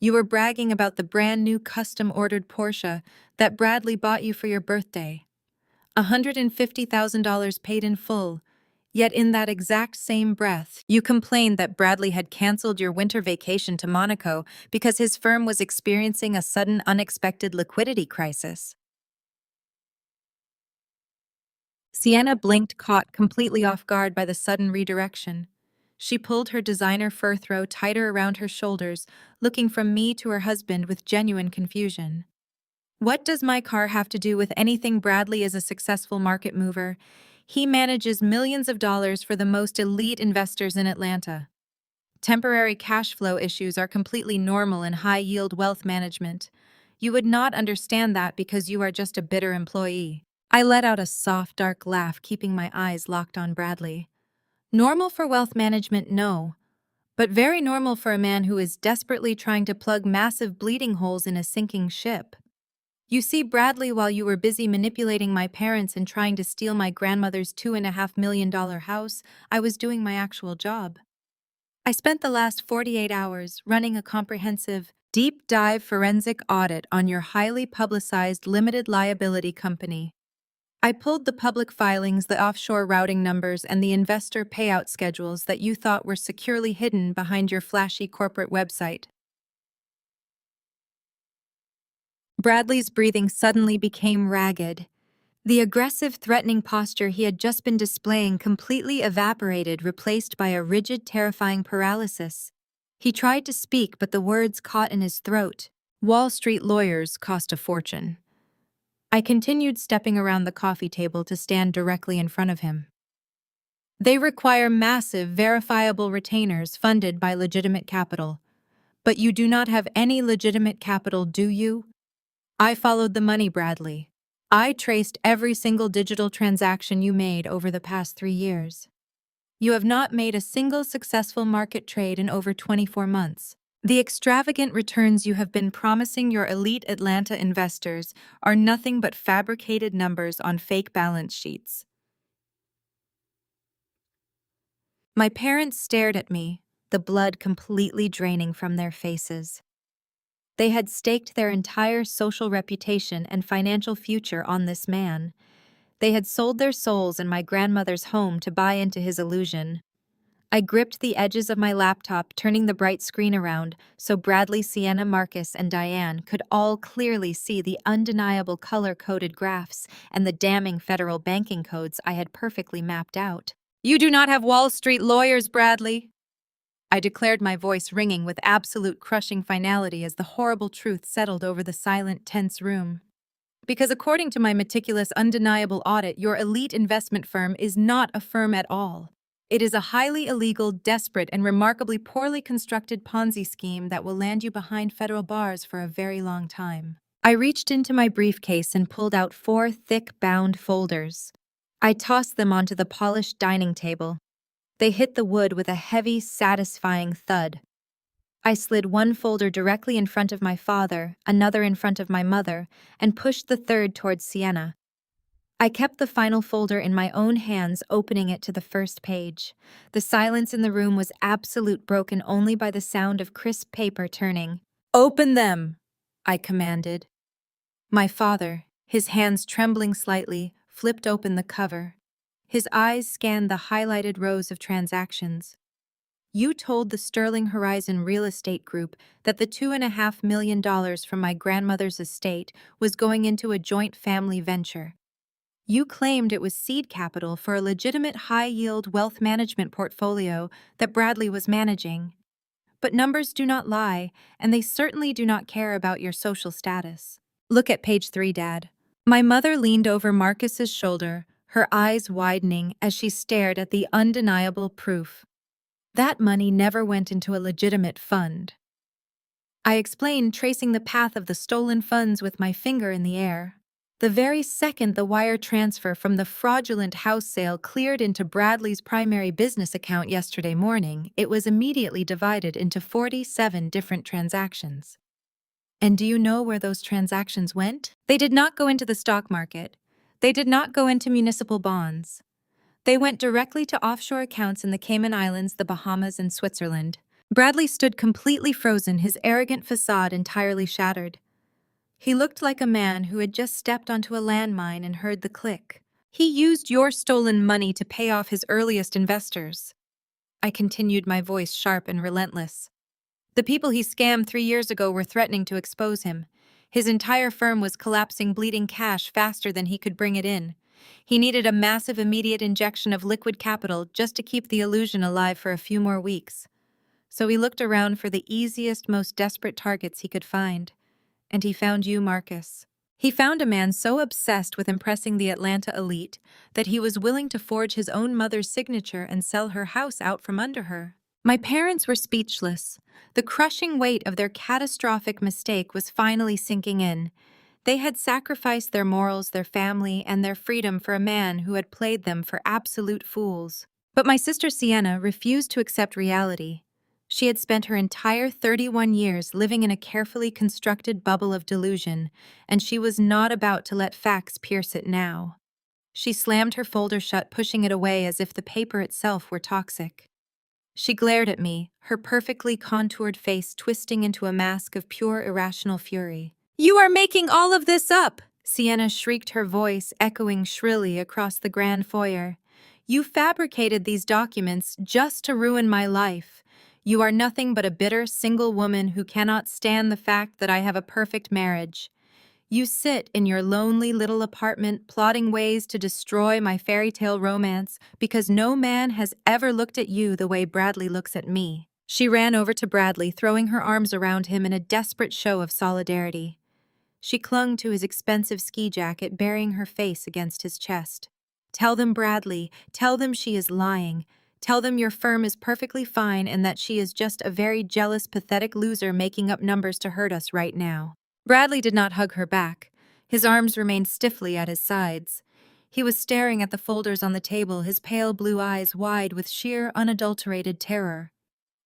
You were bragging about the brand new custom-ordered Porsche that Bradley bought you for your birthday. $150,000 paid in full. Yet in that exact same breath, you complained that Bradley had canceled your winter vacation to Monaco because his firm was experiencing a sudden, unexpected liquidity crisis." Sienna blinked, caught completely off guard by the sudden redirection. She pulled her designer fur throw tighter around her shoulders, looking from me to her husband with genuine confusion. "What does my car have to do with anything? Bradley is a successful market mover. He manages millions of dollars for the most elite investors in Atlanta. Temporary cash flow issues are completely normal in high-yield wealth management. You would not understand that because you are just a bitter employee." I let out a soft, dark laugh, keeping my eyes locked on Bradley. Normal for wealth management, no, but very normal for a man who is desperately trying to plug massive bleeding holes in a sinking ship. You see, Bradley, while you were busy manipulating my parents and trying to steal my grandmother's $2.5 million house, I was doing my actual job. I spent the last 48 hours running a comprehensive, deep dive forensic audit on your highly publicized limited liability company. I pulled the public filings, the offshore routing numbers, and the investor payout schedules that you thought were securely hidden behind your flashy corporate website. Bradley's breathing suddenly became ragged. The aggressive, threatening posture he had just been displaying completely evaporated, replaced by a rigid, terrifying paralysis. He tried to speak, but the words caught in his throat. Wall Street lawyers cost a fortune. I continued stepping around the coffee table to stand directly in front of him. They require massive, verifiable retainers funded by legitimate capital. But you do not have any legitimate capital, do you? I followed the money, Bradley. I traced every single digital transaction you made over the past 3 years. You have not made a single successful market trade in over 24 months. The extravagant returns you have been promising your elite Atlanta investors are nothing but fabricated numbers on fake balance sheets. My parents stared at me, the blood completely draining from their faces. They had staked their entire social reputation and financial future on this man. They had sold their souls in my grandmother's home to buy into his illusion. I gripped the edges of my laptop, turning the bright screen around so Bradley, Sienna, Marcus, and Diane could all clearly see the undeniable color-coded graphs and the damning federal banking codes I had perfectly mapped out. You do not have Wall Street lawyers, Bradley, I declared, my voice ringing with absolute crushing finality as the horrible truth settled over the silent, tense room. Because according to my meticulous, undeniable audit, your elite investment firm is not a firm at all. It is a highly illegal, desperate, and remarkably poorly constructed Ponzi scheme that will land you behind federal bars for a very long time. I reached into my briefcase and pulled out 4 thick, bound folders. I tossed them onto the polished dining table. They hit the wood with a heavy, satisfying thud. I slid one folder directly in front of my father, another in front of my mother, and pushed the third towards Sienna. I kept the final folder in my own hands, opening it to the first page. The silence in the room was absolute, broken only by the sound of crisp paper turning. "Open them!" I commanded. My father, his hands trembling slightly, flipped open the cover. His eyes scanned the highlighted rows of transactions. You told the Sterling Horizon Real Estate Group that the $2.5 million from my grandmother's estate was going into a joint family venture. You claimed it was seed capital for a legitimate high-yield wealth management portfolio that Bradley was managing. But numbers do not lie, and they certainly do not care about your social status. Look at page 3, Dad. My mother leaned over Marcus's shoulder, her eyes widening as she stared at the undeniable proof. That money never went into a legitimate fund. I explained, tracing the path of the stolen funds with my finger in the air. The very second the wire transfer from the fraudulent house sale cleared into Bradley's primary business account yesterday morning, it was immediately divided into 47 different transactions. And do you know where those transactions went? They did not go into the stock market. They did not go into municipal bonds. They went directly to offshore accounts in the Cayman Islands, the Bahamas, and Switzerland. Bradley stood completely frozen, his arrogant facade entirely shattered. He looked like a man who had just stepped onto a landmine and heard the click. He used your stolen money to pay off his earliest investors. I continued, my voice sharp and relentless. The people he scammed 3 years ago were threatening to expose him. His entire firm was collapsing, bleeding cash faster than he could bring it in. He needed a massive immediate injection of liquid capital just to keep the illusion alive for a few more weeks. So he looked around for the easiest, most desperate targets he could find. And he found you, Marcus. He found a man so obsessed with impressing the Atlanta elite that he was willing to forge his own mother's signature and sell her house out from under her. My parents were speechless. The crushing weight of their catastrophic mistake was finally sinking in. They had sacrificed their morals, their family, and their freedom for a man who had played them for absolute fools. But my sister Sienna refused to accept reality. She had spent her entire 31 years living in a carefully constructed bubble of delusion, and she was not about to let facts pierce it now. She slammed her folder shut, pushing it away as if the paper itself were toxic. She glared at me, her perfectly contoured face twisting into a mask of pure irrational fury. "You are making all of this up!" Sienna shrieked, her voice echoing shrilly across the grand foyer. "You fabricated these documents just to ruin my life. You are nothing but a bitter single woman who cannot stand the fact that I have a perfect marriage. You sit in your lonely little apartment plotting ways to destroy my fairy tale romance because no man has ever looked at you the way Bradley looks at me." She ran over to Bradley, throwing her arms around him in a desperate show of solidarity. She clung to his expensive ski jacket, burying her face against his chest. "Tell them, Bradley, tell them she is lying. Tell them your firm is perfectly fine and that she is just a very jealous, pathetic loser making up numbers to hurt us right now." Bradley did not hug her back. His arms remained stiffly at his sides. He was staring at the folders on the table, his pale blue eyes wide with sheer, unadulterated terror.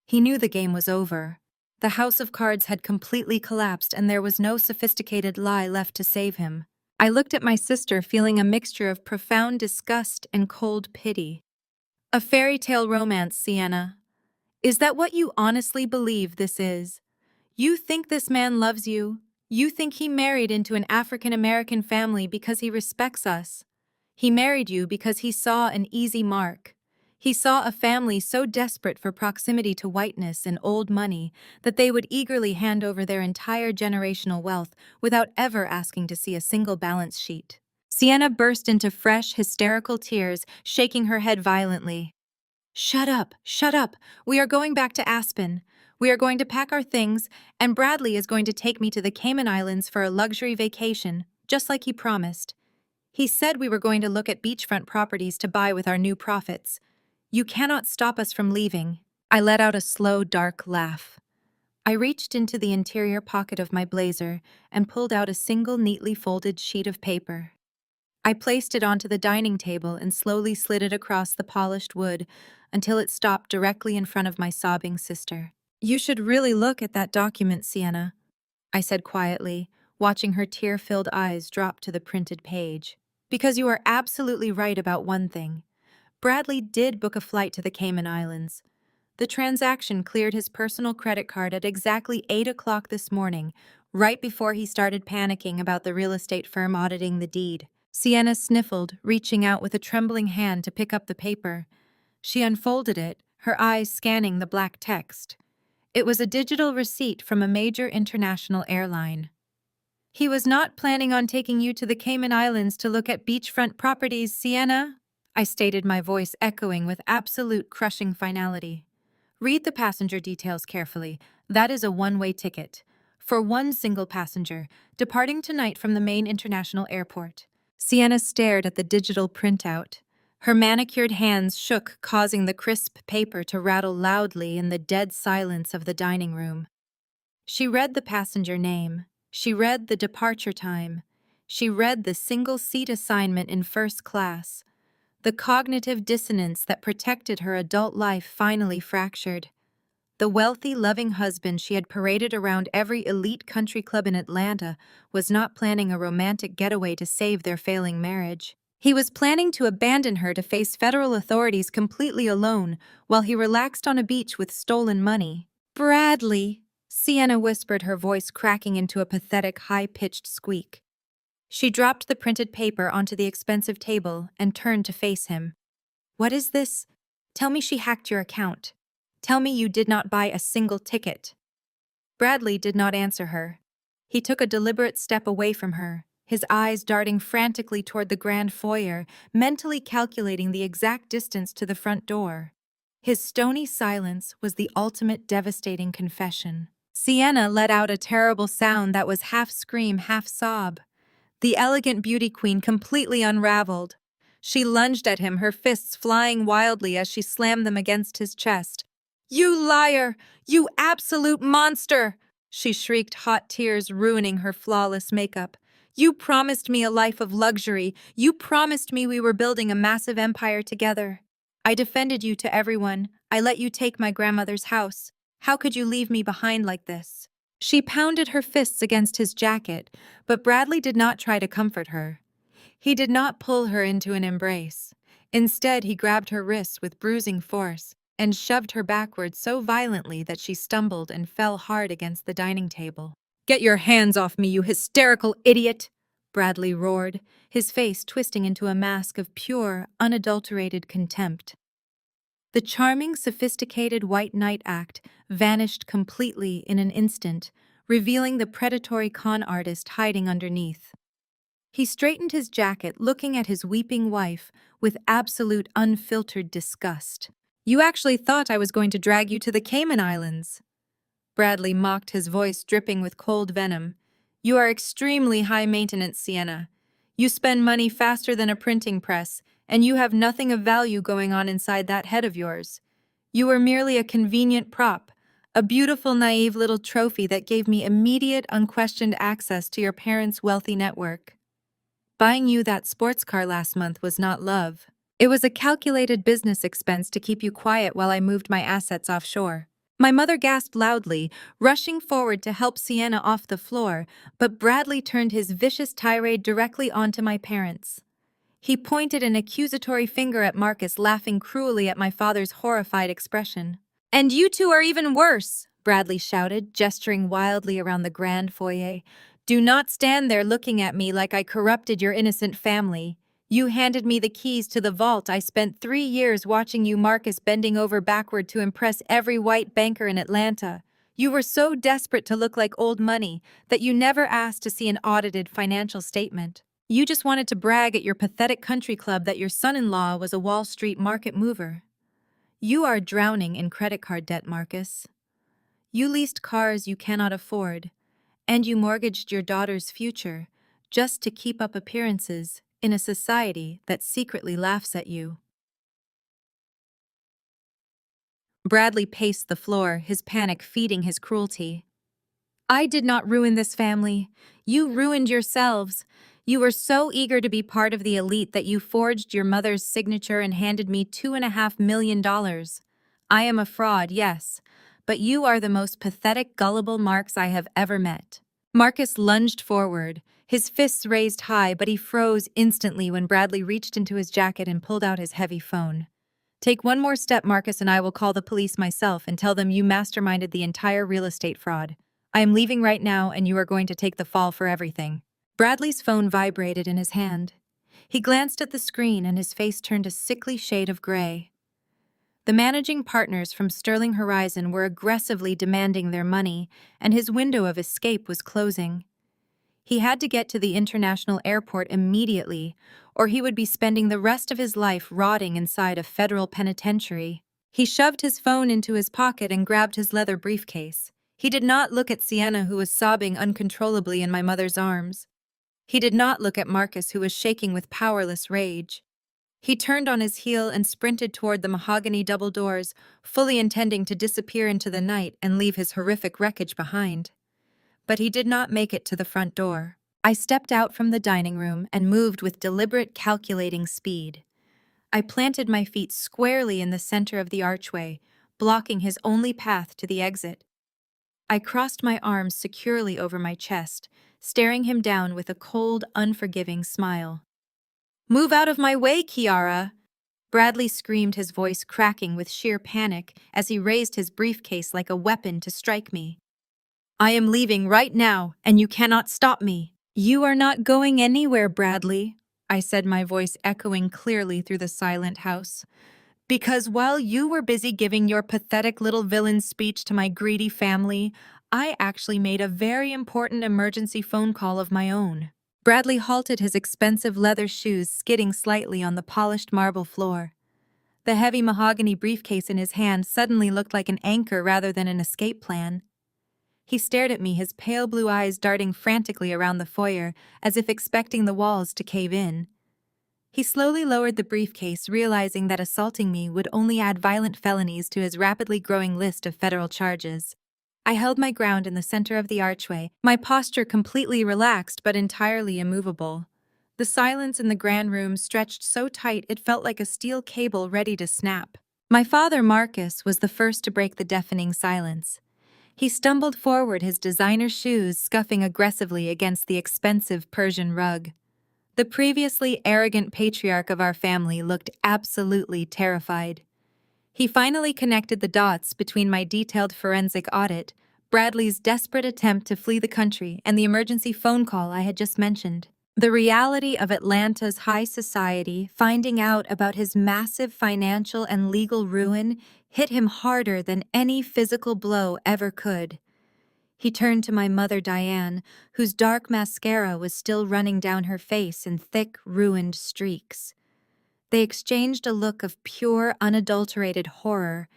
He knew the game was over. The house of cards had completely collapsed and there was no sophisticated lie left to save him. I looked at my sister, feeling a mixture of profound disgust and cold pity. "A fairy tale romance, Sienna. Is that what you honestly believe this is? You think this man loves you? You think he married into an African-American family because he respects us? He married you because he saw an easy mark. He saw a family so desperate for proximity to whiteness and old money that they would eagerly hand over their entire generational wealth without ever asking to see a single balance sheet." Sienna burst into fresh, hysterical tears, shaking her head violently. "Shut up, shut up. We are going back to Aspen. We are going to pack our things, and Bradley is going to take me to the Cayman Islands for a luxury vacation, just like he promised. He said we were going to look at beachfront properties to buy with our new profits. You cannot stop us from leaving." I let out a slow, dark laugh. I reached into the interior pocket of my blazer and pulled out a single neatly folded sheet of paper. I placed it onto the dining table and slowly slid it across the polished wood until it stopped directly in front of my sobbing sister. "You should really look at that document, Sienna," I said quietly, watching her tear-filled eyes drop to the printed page. "Because you are absolutely right about one thing. Bradley did book a flight to the Cayman Islands. The transaction cleared his personal credit card at exactly 8 o'clock this morning, right before he started panicking about the real estate firm auditing the deed." Sienna sniffled, reaching out with a trembling hand to pick up the paper. She unfolded it, her eyes scanning the black text. It was a digital receipt from a major international airline. "He was not planning on taking you to the Cayman Islands to look at beachfront properties, Sienna," I stated, my voice echoing with absolute crushing finality. "Read the passenger details carefully. That is a one-way ticket. For one single passenger, departing tonight from the main international airport." Sienna stared at the digital printout. Her manicured hands shook, causing the crisp paper to rattle loudly in the dead silence of the dining room. She read the passenger name. She read the departure time. She read the single-seat assignment in first class. The cognitive dissonance that protected her adult life finally fractured. The wealthy, loving husband she had paraded around every elite country club in Atlanta was not planning a romantic getaway to save their failing marriage. He was planning to abandon her to face federal authorities completely alone while he relaxed on a beach with stolen money. "Bradley," Sienna whispered, her voice cracking into a pathetic, high-pitched squeak. She dropped the printed paper onto the expensive table and turned to face him. "What is this? Tell me she hacked your account. Tell me you did not buy a single ticket." Bradley did not answer her. He took a deliberate step away from her, his eyes darting frantically toward the grand foyer, mentally calculating the exact distance to the front door. His stony silence was the ultimate devastating confession. Sienna let out a terrible sound that was half scream, half sob. The elegant beauty queen completely unraveled. She lunged at him, her fists flying wildly as she slammed them against his chest. "You liar! You absolute monster!" She shrieked, hot tears ruining her flawless makeup. You promised me a life of luxury. You promised me we were building a massive empire together. I defended you to everyone. I let you take my grandmother's house. How could you leave me behind like this? She pounded her fists against his jacket, but Bradley did not try to comfort her. He did not pull her into an embrace. Instead, he grabbed her wrists with bruising force and shoved her backward so violently that she stumbled and fell hard against the dining table. "Get your hands off me, you hysterical idiot!" Bradley roared, his face twisting into a mask of pure, unadulterated contempt. The charming, sophisticated white knight act vanished completely in an instant, revealing the predatory con artist hiding underneath. He straightened his jacket, looking at his weeping wife with absolute unfiltered disgust. "You actually thought I was going to drag you to the Cayman Islands?" Bradley mocked, his voice dripping with cold venom. "You are extremely high maintenance, Sienna. You spend money faster than a printing press, and you have nothing of value going on inside that head of yours. You were merely a convenient prop, a beautiful, naive little trophy that gave me immediate, unquestioned access to your parents' wealthy network. Buying you that sports car last month was not love. It was a calculated business expense to keep you quiet while I moved my assets offshore." My mother gasped loudly, rushing forward to help Sienna off the floor, but Bradley turned his vicious tirade directly onto my parents. He pointed an accusatory finger at Marcus, laughing cruelly at my father's horrified expression. "And you two are even worse," Bradley shouted, gesturing wildly around the grand foyer. "Do not stand there looking at me like I corrupted your innocent family. You handed me the keys to the vault. I spent 3 years watching you, Marcus, bending over backward to impress every white banker in Atlanta. You were so desperate to look like old money that you never asked to see an audited financial statement. You just wanted to brag at your pathetic country club that your son-in-law was a Wall Street market mover. You are drowning in credit card debt, Marcus. You leased cars you cannot afford, and you mortgaged your daughter's future just to keep up appearances in a society that secretly laughs at you." Bradley paced the floor, his panic feeding his cruelty. "I did not ruin this family. You ruined yourselves. You were so eager to be part of the elite that you forged your mother's signature and handed me $2.5 million. I am a fraud, yes, but you are the most pathetic, gullible Marks I have ever met." Marcus lunged forward, his fists raised high, but he froze instantly when Bradley reached into his jacket and pulled out his heavy phone. "Take one more step, Marcus, and I will call the police myself and tell them you masterminded the entire real estate fraud. I am leaving right now, and you are going to take the fall for everything." Bradley's phone vibrated in his hand. He glanced at the screen, and his face turned a sickly shade of gray. The managing partners from Sterling Horizon were aggressively demanding their money, and his window of escape was closing. He had to get to the international airport immediately, or he would be spending the rest of his life rotting inside a federal penitentiary. He shoved his phone into his pocket and grabbed his leather briefcase. He did not look at Sienna, who was sobbing uncontrollably in my mother's arms. He did not look at Marcus, who was shaking with powerless rage. He turned on his heel and sprinted toward the mahogany double doors, fully intending to disappear into the night and leave his horrific wreckage behind. But he did not make it to the front door. I stepped out from the dining room and moved with deliberate, calculating speed. I planted my feet squarely in the center of the archway, blocking his only path to the exit. I crossed my arms securely over my chest, staring him down with a cold, unforgiving smile. "Move out of my way, Kiara!" Bradley screamed, his voice cracking with sheer panic as he raised his briefcase like a weapon to strike me. "I am leaving right now, and you cannot stop me." "You are not going anywhere, Bradley," I said, my voice echoing clearly through the silent house. "Because while you were busy giving your pathetic little villain speech to my greedy family, I actually made a very important emergency phone call of my own." Bradley halted, his expensive leather shoes skidding slightly on the polished marble floor. The heavy mahogany briefcase in his hand suddenly looked like an anchor rather than an escape plan. He stared at me, his pale blue eyes darting frantically around the foyer, as if expecting the walls to cave in. He slowly lowered the briefcase, realizing that assaulting me would only add violent felonies to his rapidly growing list of federal charges. I held my ground in the center of the archway, my posture completely relaxed but entirely immovable. The silence in the grand room stretched so tight it felt like a steel cable ready to snap. My father, Marcus, was the first to break the deafening silence. He stumbled forward, his designer shoes scuffing aggressively against the expensive Persian rug. The previously arrogant patriarch of our family looked absolutely terrified. He finally connected the dots between my detailed forensic audit, Bradley's desperate attempt to flee the country, and the emergency phone call I had just mentioned. The reality of Atlanta's high society finding out about his massive financial and legal ruin hit him harder than any physical blow ever could. He turned to my mother, Diane, whose dark mascara was still running down her face in thick, ruined streaks. They exchanged a look of pure, unadulterated horror.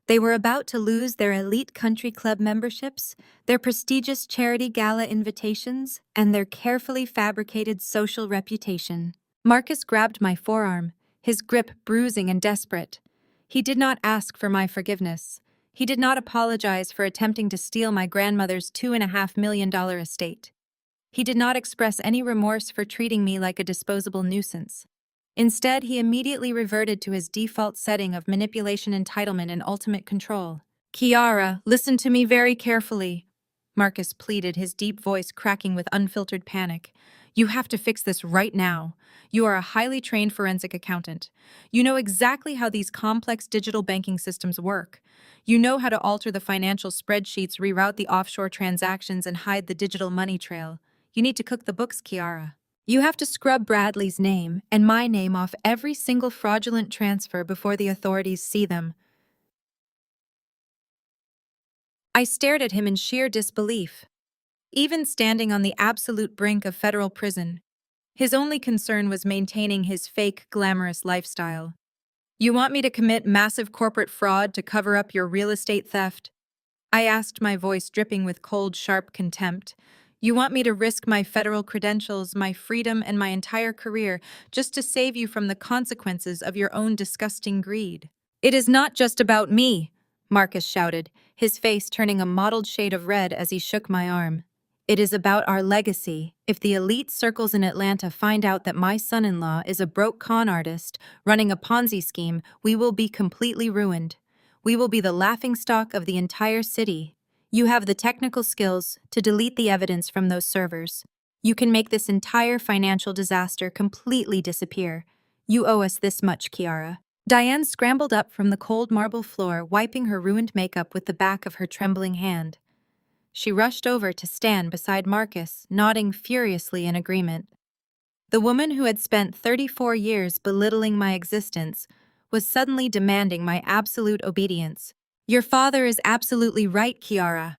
They were about to lose their elite country club memberships, their prestigious charity gala invitations, and their carefully fabricated social reputation. Marcus grabbed my forearm, his grip bruising and desperate. He did not ask for my forgiveness. He did not apologize for attempting to steal my grandmother's $2.5 million estate. He did not express any remorse for treating me like a disposable nuisance. Instead, he immediately reverted to his default setting of manipulation, entitlement, and ultimate control. "Kiara, listen to me very carefully," Marcus pleaded, his deep voice cracking with unfiltered panic. "You have to fix this right now. You are a highly trained forensic accountant. You know exactly how these complex digital banking systems work. You know how to alter the financial spreadsheets, reroute the offshore transactions, and hide the digital money trail. You need to cook the books, Kiara. You have to scrub Bradley's name and my name off every single fraudulent transfer before the authorities see them." I stared at him in sheer disbelief. Even standing on the absolute brink of federal prison, his only concern was maintaining his fake, glamorous lifestyle. "You want me to commit massive corporate fraud to cover up your real estate theft?" I asked, my voice dripping with cold, sharp contempt. "You want me to risk my federal credentials, my freedom, and my entire career just to save you from the consequences of your own disgusting greed?" "It is not just about me," Marcus shouted, his face turning a mottled shade of red as he shook my arm. "It is about our legacy. If the elite circles in Atlanta find out that my son-in-law is a broke con artist running a Ponzi scheme, we will be completely ruined. We will be the laughingstock of the entire city. You have the technical skills to delete the evidence from those servers. You can make this entire financial disaster completely disappear. You owe us this much, Kiara." Diane scrambled up from the cold marble floor, wiping her ruined makeup with the back of her trembling hand. She rushed over to stand beside Marcus, nodding furiously in agreement. The woman who had spent 34 years belittling my existence was suddenly demanding my absolute obedience. "Your father is absolutely right, Kiara,"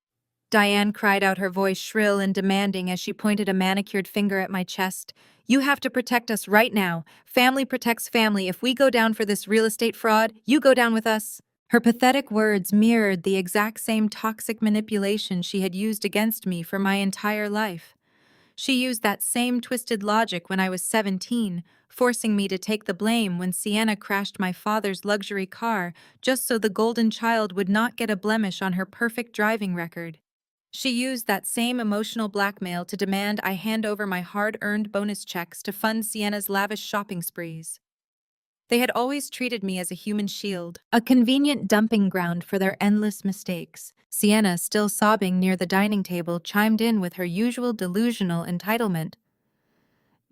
Diane cried out, her voice shrill and demanding as she pointed a manicured finger at my chest. "You have to protect us right now. Family protects family. If we go down for this real estate fraud, you go down with us." Her pathetic words mirrored the exact same toxic manipulation she had used against me for my entire life. She used that same twisted logic when I was 17, forcing me to take the blame when Sienna crashed my father's luxury car just so the golden child would not get a blemish on her perfect driving record. She used that same emotional blackmail to demand I hand over my hard-earned bonus checks to fund Sienna's lavish shopping sprees. They had always treated me as a human shield, a convenient dumping ground for their endless mistakes. Sienna, still sobbing near the dining table, chimed in with her usual delusional entitlement.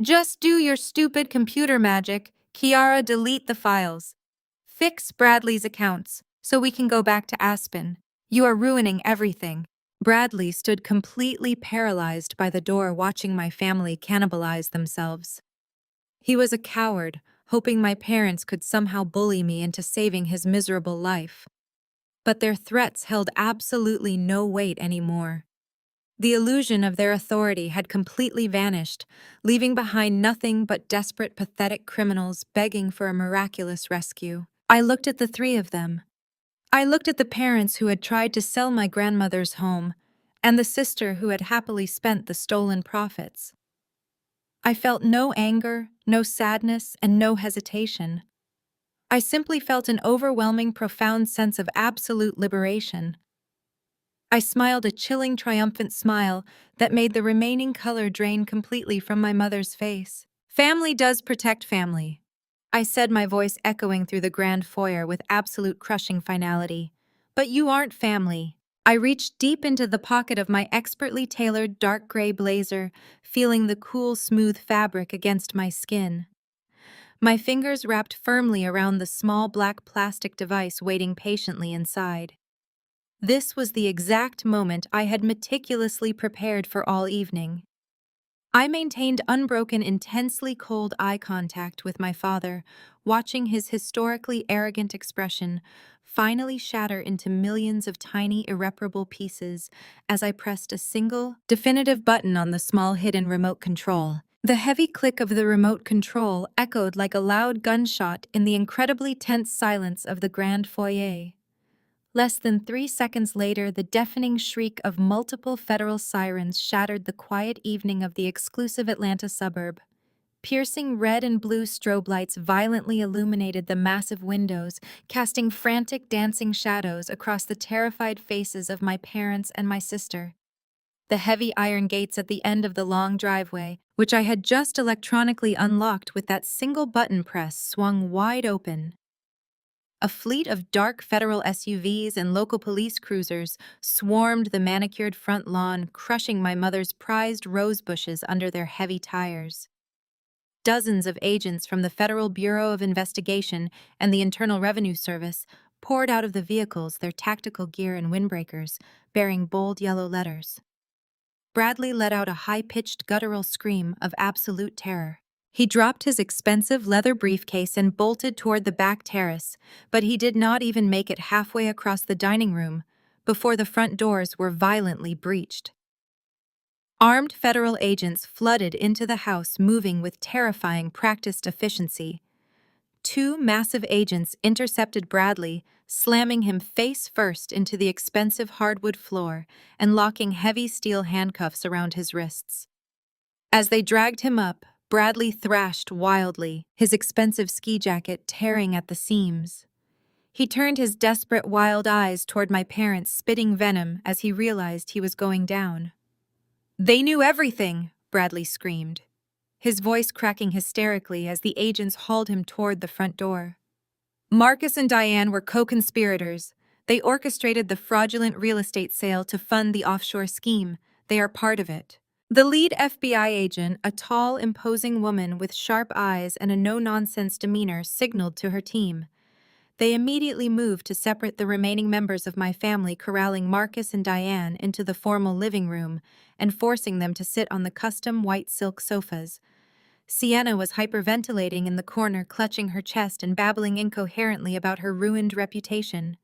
"Just do your stupid computer magic. Kiara, delete the files. Fix Bradley's accounts so we can go back to Aspen. You are ruining everything." Bradley stood completely paralyzed by the door, watching my family cannibalize themselves. He was a coward, hoping my parents could somehow bully me into saving his miserable life. But their threats held absolutely no weight anymore. The illusion of their authority had completely vanished, leaving behind nothing but desperate, pathetic criminals begging for a miraculous rescue. I looked at the three of them. I looked at the parents who had tried to sell my grandmother's home, and the sister who had happily spent the stolen profits. I felt no anger, no sadness, and no hesitation. I simply felt an overwhelming, profound sense of absolute liberation. I smiled a chilling, triumphant smile that made the remaining color drain completely from my mother's face. Family does protect family, I said, my voice echoing through the grand foyer with absolute crushing finality. But you aren't family. I reached deep into the pocket of my expertly tailored dark gray blazer, feeling the cool, smooth fabric against my skin. My fingers wrapped firmly around the small black plastic device waiting patiently inside. This was the exact moment I had meticulously prepared for all evening. I maintained unbroken, intensely cold eye contact with my father, watching his historically arrogant expression finally shatter into millions of tiny, irreparable pieces as I pressed a single, definitive button on the small hidden remote control. The heavy click of the remote control echoed like a loud gunshot in the incredibly tense silence of the grand foyer. Less than 3 seconds later, the deafening shriek of multiple federal sirens shattered the quiet evening of the exclusive Atlanta suburb. Piercing red and blue strobe lights violently illuminated the massive windows, casting frantic, dancing shadows across the terrified faces of my parents and my sister. The heavy iron gates at the end of the long driveway, which I had just electronically unlocked with that single button press, swung wide open. A fleet of dark federal SUVs and local police cruisers swarmed the manicured front lawn, crushing my mother's prized rose bushes under their heavy tires. Dozens of agents from the Federal Bureau of Investigation and the Internal Revenue Service poured out of the vehicles, their tactical gear and windbreakers, bearing bold yellow letters. Bradley let out a high-pitched guttural scream of absolute terror. He dropped his expensive leather briefcase and bolted toward the back terrace, but he did not even make it halfway across the dining room before the front doors were violently breached. Armed federal agents flooded into the house, moving with terrifying practiced efficiency. Two massive agents intercepted Bradley, slamming him face first into the expensive hardwood floor and locking heavy steel handcuffs around his wrists. As they dragged him up, Bradley thrashed wildly, his expensive ski jacket tearing at the seams. He turned his desperate, wild eyes toward my parents, spitting venom as he realized he was going down. "They knew everything!" Bradley screamed, his voice cracking hysterically as the agents hauled him toward the front door. "Marcus and Diane were co-conspirators. They orchestrated the fraudulent real estate sale to fund the offshore scheme. They are part of it." The lead FBI agent, a tall, imposing woman with sharp eyes and a no-nonsense demeanor, signaled to her team. They immediately moved to separate the remaining members of my family, corralling Marcus and Diane into the formal living room and forcing them to sit on the custom white silk sofas. Sienna was hyperventilating in the corner, clutching her chest and babbling incoherently about her ruined reputation.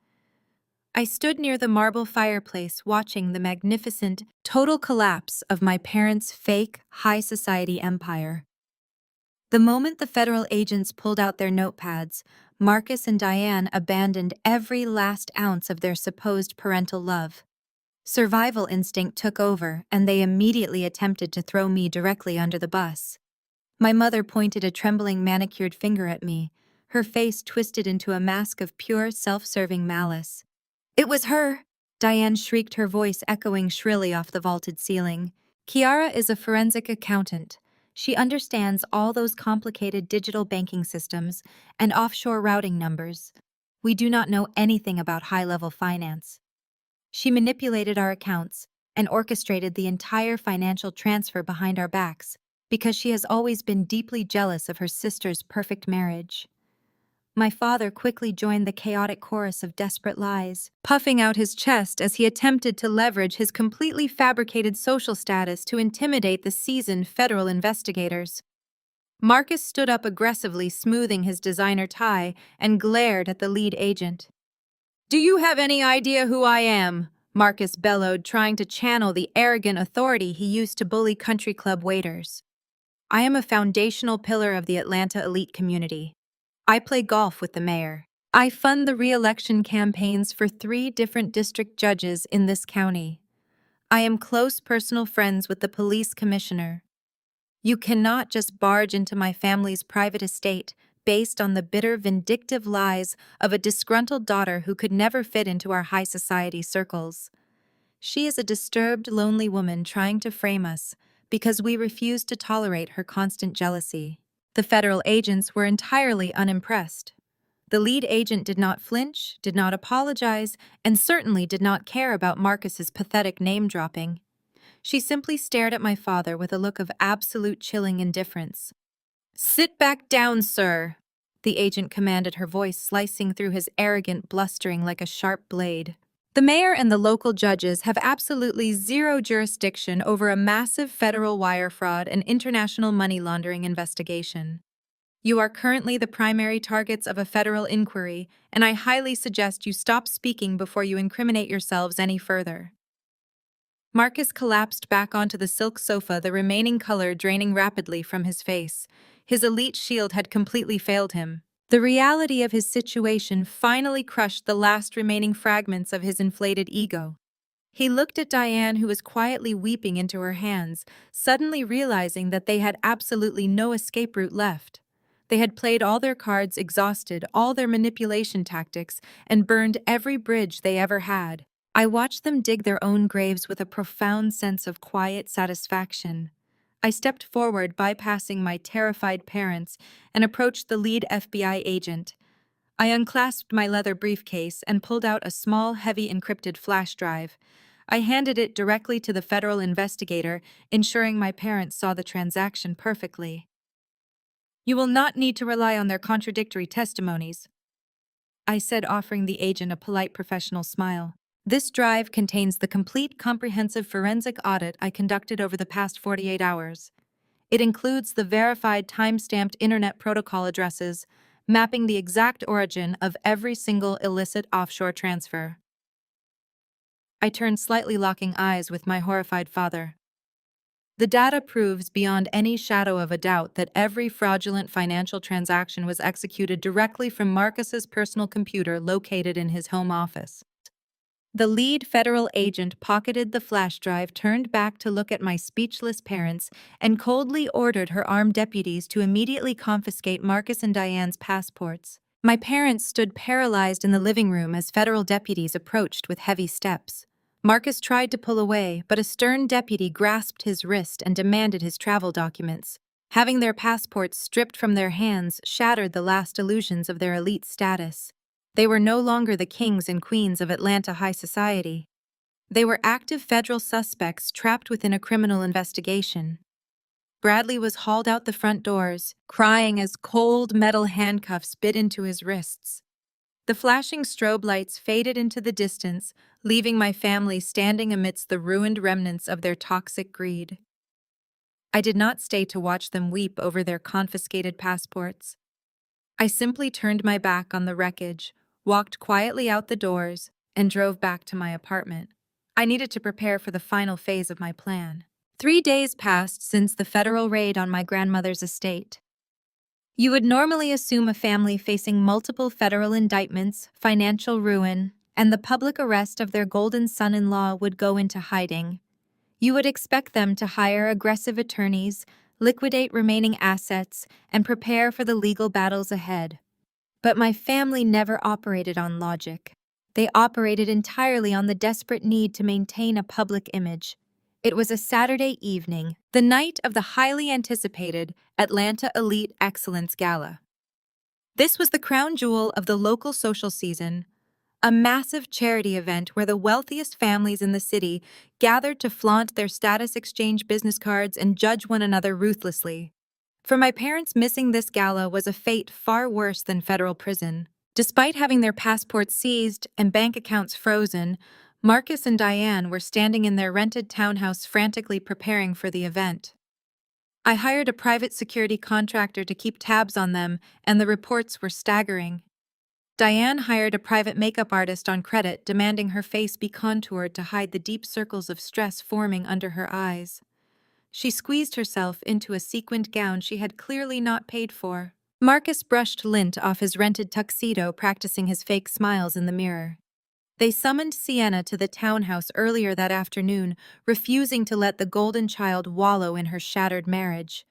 I stood near the marble fireplace, watching the magnificent, total collapse of my parents' fake, high society empire. The moment the federal agents pulled out their notepads, Marcus and Diane abandoned every last ounce of their supposed parental love. Survival instinct took over, and they immediately attempted to throw me directly under the bus. My mother pointed a trembling, manicured finger at me, her face twisted into a mask of pure, self-serving malice. "It was her!" Diane shrieked, her voice echoing shrilly off the vaulted ceiling. "Kiara is a forensic accountant. She understands all those complicated digital banking systems and offshore routing numbers. We do not know anything about high-level finance. She manipulated our accounts and orchestrated the entire financial transfer behind our backs because she has always been deeply jealous of her sister's perfect marriage." My father quickly joined the chaotic chorus of desperate lies, puffing out his chest as he attempted to leverage his completely fabricated social status to intimidate the seasoned federal investigators. Marcus stood up aggressively, smoothing his designer tie, and glared at the lead agent. "Do you have any idea who I am?" Marcus bellowed, trying to channel the arrogant authority he used to bully country club waiters. "I am a foundational pillar of the Atlanta elite community. I play golf with the mayor. I fund the re-election campaigns for 3 different district judges in this county. I am close personal friends with the police commissioner. You cannot just barge into my family's private estate based on the bitter, vindictive lies of a disgruntled daughter who could never fit into our high society circles." She is a disturbed, lonely woman trying to frame us because we refuse to tolerate her constant jealousy. The federal agents were entirely unimpressed. The lead agent did not flinch, did not apologize, and certainly did not care about Marcus's pathetic name-dropping. She simply stared at my father with a look of absolute chilling indifference. "Sit back down, sir," the agent commanded, her voice slicing through his arrogant blustering like a sharp blade. "The mayor and the local judges have absolutely zero jurisdiction over a massive federal wire fraud and international money laundering investigation. You are currently the primary targets of a federal inquiry, and I highly suggest you stop speaking before you incriminate yourselves any further." Marcus collapsed back onto the silk sofa, the remaining color draining rapidly from his face. His elite shield had completely failed him. The reality of his situation finally crushed the last remaining fragments of his inflated ego. He looked at Diane, who was quietly weeping into her hands, suddenly realizing that they had absolutely no escape route left. They had played all their cards, exhausted all their manipulation tactics, and burned every bridge they ever had. I watched them dig their own graves with a profound sense of quiet satisfaction. I stepped forward, bypassing my terrified parents, and approached the lead FBI agent. I unclasped my leather briefcase and pulled out a small, heavy encrypted flash drive. I handed it directly to the federal investigator, ensuring my parents saw the transaction perfectly. "You will not need to rely on their contradictory testimonies," I said, offering the agent a polite professional smile. "This drive contains the complete comprehensive forensic audit I conducted over the past 48 hours. It includes the verified time-stamped internet protocol addresses, mapping the exact origin of every single illicit offshore transfer." I turned, slightly locking eyes with my horrified father. "The data proves beyond any shadow of a doubt that every fraudulent financial transaction was executed directly from Marcus's personal computer located in his home office." The lead federal agent pocketed the flash drive, turned back to look at my speechless parents, and coldly ordered her armed deputies to immediately confiscate Marcus and Diane's passports. My parents stood paralyzed in the living room as federal deputies approached with heavy steps. Marcus tried to pull away, but a stern deputy grasped his wrist and demanded his travel documents. Having their passports stripped from their hands shattered the last illusions of their elite status. They were no longer the kings and queens of Atlanta high society. They were active federal suspects trapped within a criminal investigation. Bradley was hauled out the front doors, crying as cold metal handcuffs bit into his wrists. The flashing strobe lights faded into the distance, leaving my family standing amidst the ruined remnants of their toxic greed. I did not stay to watch them weep over their confiscated passports. I simply turned my back on the wreckage, walked quietly out the doors, and drove back to my apartment. I needed to prepare for the final phase of my plan. 3 days passed since the federal raid on my grandmother's estate. You would normally assume a family facing multiple federal indictments, financial ruin, and the public arrest of their golden son-in-law would go into hiding. You would expect them to hire aggressive attorneys, liquidate remaining assets, and prepare for the legal battles ahead. But my family never operated on logic. They operated entirely on the desperate need to maintain a public image. It was a Saturday evening, the night of the highly anticipated Atlanta Elite Excellence Gala. This was the crown jewel of the local social season, a massive charity event where the wealthiest families in the city gathered to flaunt their status, exchange business cards, and judge one another ruthlessly. For my parents, missing this gala was a fate far worse than federal prison. Despite having their passports seized and bank accounts frozen, Marcus and Diane were standing in their rented townhouse frantically preparing for the event. I hired a private security contractor to keep tabs on them, and the reports were staggering. Diane hired a private makeup artist on credit, demanding her face be contoured to hide the deep circles of stress forming under her eyes. She squeezed herself into a sequined gown she had clearly not paid for. Marcus brushed lint off his rented tuxedo, practicing his fake smiles in the mirror. They summoned Sienna to the townhouse earlier that afternoon, refusing to let the golden child wallow in her shattered marriage.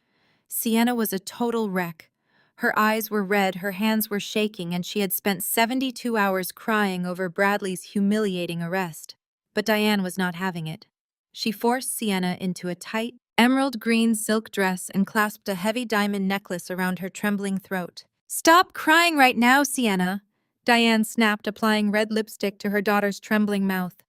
Sienna was a total wreck. Her eyes were red, her hands were shaking, and she had spent 72 hours crying over Bradley's humiliating arrest. But Diane was not having it. She forced Sienna into a tight, emerald green silk dress and clasped a heavy diamond necklace around her trembling throat. "Stop crying right now, Sienna," Diane snapped, applying red lipstick to her daughter's trembling mouth.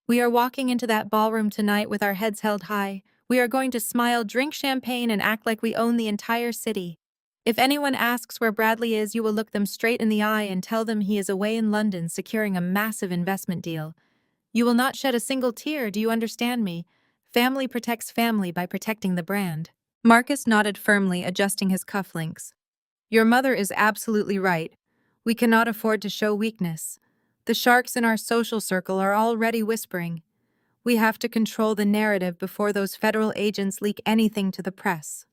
"We are walking into that ballroom tonight with our heads held high. We are going to smile, drink champagne, and act like we own the entire city. If anyone asks where Bradley is, you will look them straight in the eye and tell them he is away in London securing a massive investment deal. You will not shed a single tear, do you understand me? Family protects family by protecting the brand." Marcus nodded firmly, adjusting his cufflinks. "Your mother is absolutely right. We cannot afford to show weakness. The sharks in our social circle are already whispering. We have to control the narrative before those federal agents leak anything to the press.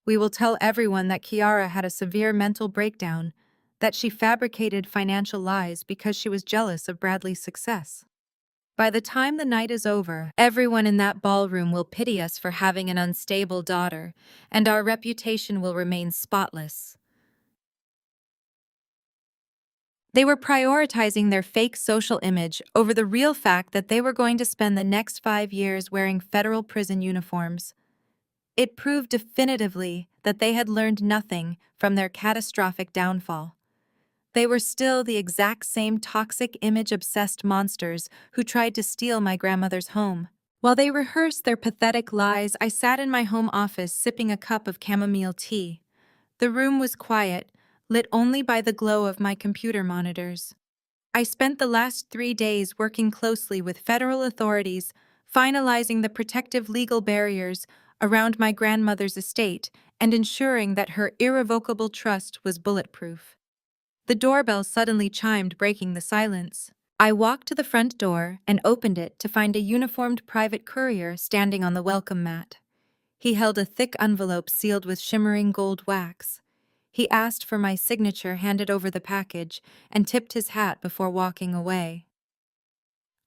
We will tell everyone that Kiara had a severe mental breakdown, that she fabricated financial lies because she was jealous of Bradley's success. By the time the night is over, everyone in that ballroom will pity us for having an unstable daughter, and our reputation will remain spotless." They were prioritizing their fake social image over the real fact that they were going to spend the next 5 years wearing federal prison uniforms. It proved definitively that they had learned nothing from their catastrophic downfall. They were still the exact same toxic image-obsessed monsters who tried to steal my grandmother's home. While they rehearsed their pathetic lies, I sat in my home office sipping a cup of chamomile tea. The room was quiet, lit only by the glow of my computer monitors. I spent the last 3 days working closely with federal authorities, finalizing the protective legal barriers around my grandmother's estate and ensuring that her irrevocable trust was bulletproof. The doorbell suddenly chimed, breaking the silence. I walked to the front door and opened it to find a uniformed private courier standing on the welcome mat. He held a thick envelope sealed with shimmering gold wax. He asked for my signature, handed over the package, and tipped his hat before walking away.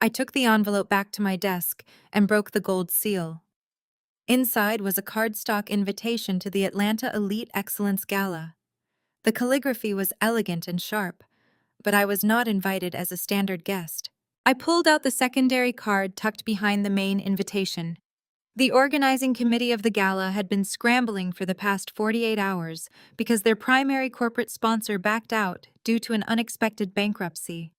I took the envelope back to my desk and broke the gold seal. Inside was a cardstock invitation to the Atlanta Elite Excellence Gala. The calligraphy was elegant and sharp, but I was not invited as a standard guest. I pulled out the secondary card tucked behind the main invitation. The organizing committee of the gala had been scrambling for the past 48 hours because their primary corporate sponsor backed out due to an unexpected bankruptcy.